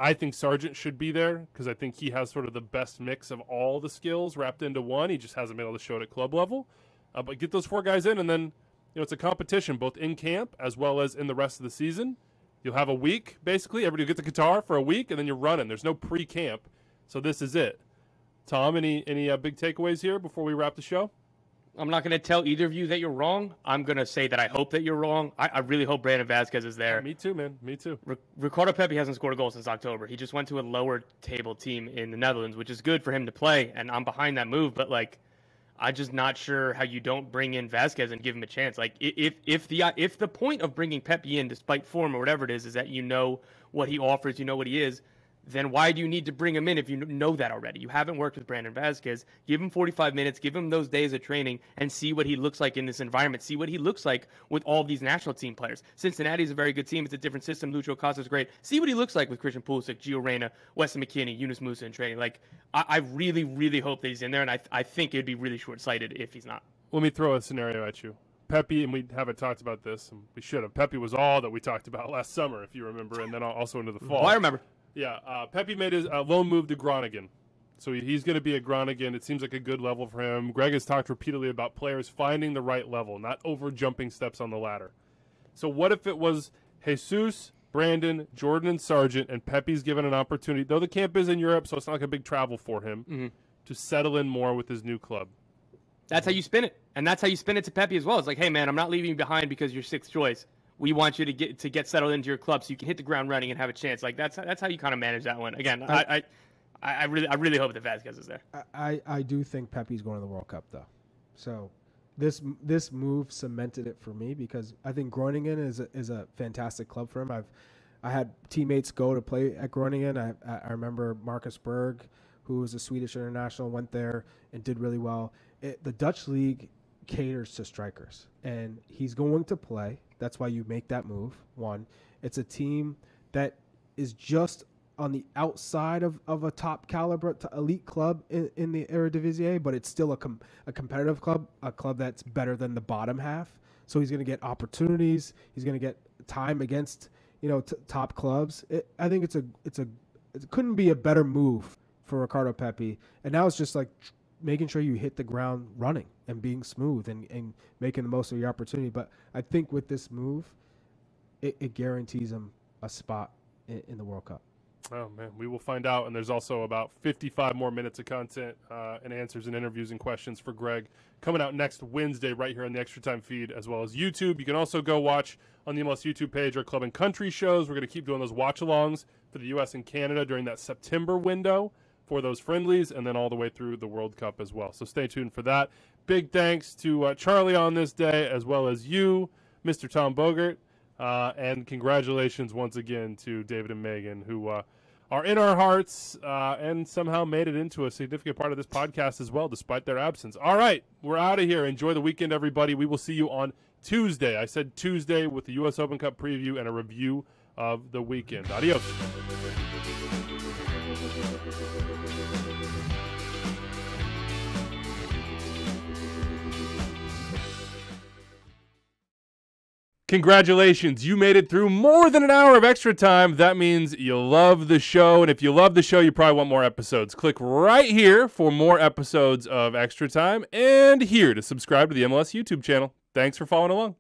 I think Sargent should be there because I think he has sort of the best mix of all the skills wrapped into one. He just hasn't been able to show it at club level. But get those 4 guys in, and then it's a competition both in camp as well as in the rest of the season. You'll have a week, basically. Everybody will get the Qatar for a week, and then you're running. There's no pre-camp, so this is it. Tom, any big takeaways here before we wrap the show? I'm not going to tell either of you that you're wrong. I'm going to say that I hope that you're wrong. I really hope Brandon Vazquez is there. Me too, man. Me too. Ricardo Pepi hasn't scored a goal since October. He just went to a lower table team in the Netherlands, which is good for him to play, and I'm behind that move. But, like, I'm just not sure how you don't bring in Vazquez and give him a chance. Like, if the point of bringing Pepi in, despite form or whatever it is that you know what he offers, you know what he is, then why do you need to bring him in if you know that already? You haven't worked with Brandon Vazquez. Give him 45 minutes, give him those days of training, and see what he looks like in this environment. See what he looks like with all these national team players. Cincinnati is a very good team. It's a different system. Lucho Acosta's great. See what he looks like with Christian Pulisic, Gio Reyna, Weston McKennie, Yunus Musa in training. Like, I really, really hope that he's in there, and I think it'd be really short-sighted if he's not. Let me throw a scenario at you. Pepi, and we haven't talked about this, and we should have. Pepi was all that we talked about last summer, if you remember, and then also into the fall. Oh, I remember. Yeah, Pepi made his loan move to Groningen. So he's going to be at Groningen. It seems like a good level for him. Gregg has talked repeatedly about players finding the right level, not over-jumping steps on the ladder. So what if it was Jesus, Brandon, Jordan, and Sargent, and Pepi's given an opportunity, though the camp is in Europe, so it's not like a big travel for him, to settle in more with his new club? That's how you spin it. And that's how you spin it to Pepi as well. It's like, hey, man, I'm not leaving you behind because you're sixth choice. We want you to get settled into your club so you can hit the ground running and have a chance. Like that's how you kind of manage that one. Again, I really hope that Vazquez is there. I do think Pepi's going to the World Cup though, so this move cemented it for me because I think Groningen is a fantastic club for him. I had teammates go to play at Groningen. I remember Marcus Berg, who was a Swedish international, went there and did really well. The Dutch league caters to strikers, and he's going to play. That's why you make that move. One, it's a team that is just on the outside of a top caliber elite club in the Eredivisie, but it's still a competitive club, a club that's better than the bottom half. So he's going to get opportunities. He's going to get time against top clubs. I think it couldn't be a better move for Ricardo Pepi. And now it's just like making sure you hit the ground running and being smooth and making the most of your opportunity. But I think with this move, it guarantees him a spot in the World Cup. Oh, man, we will find out. And there's also about 55 more minutes of content and answers and interviews and questions for Gregg coming out next Wednesday right here on the Extra Time feed as well as YouTube. You can also go watch on the MLS YouTube page our Club and Country shows. We're going to keep doing those watch-alongs for the U.S. and Canada during that September window for those friendlies, and then all the way through the World Cup as well. So stay tuned for that. Big thanks to Charlie on this day, as well as you, Mr. Tom Bogert, and congratulations once again to David and Megan, who are in our hearts and somehow made it into a significant part of this podcast as well, despite their absence. All right, we're out of here. Enjoy the weekend, everybody. We will see you on Tuesday. I said Tuesday with the U.S. Open Cup preview and a review of the weekend. Adios. Congratulations, you made it through more than an hour of Extra Time. That means you love the show, and if you love the show, you probably want more episodes. Click right here for more episodes of Extra Time, and here to subscribe to the MLS YouTube channel. Thanks for following along.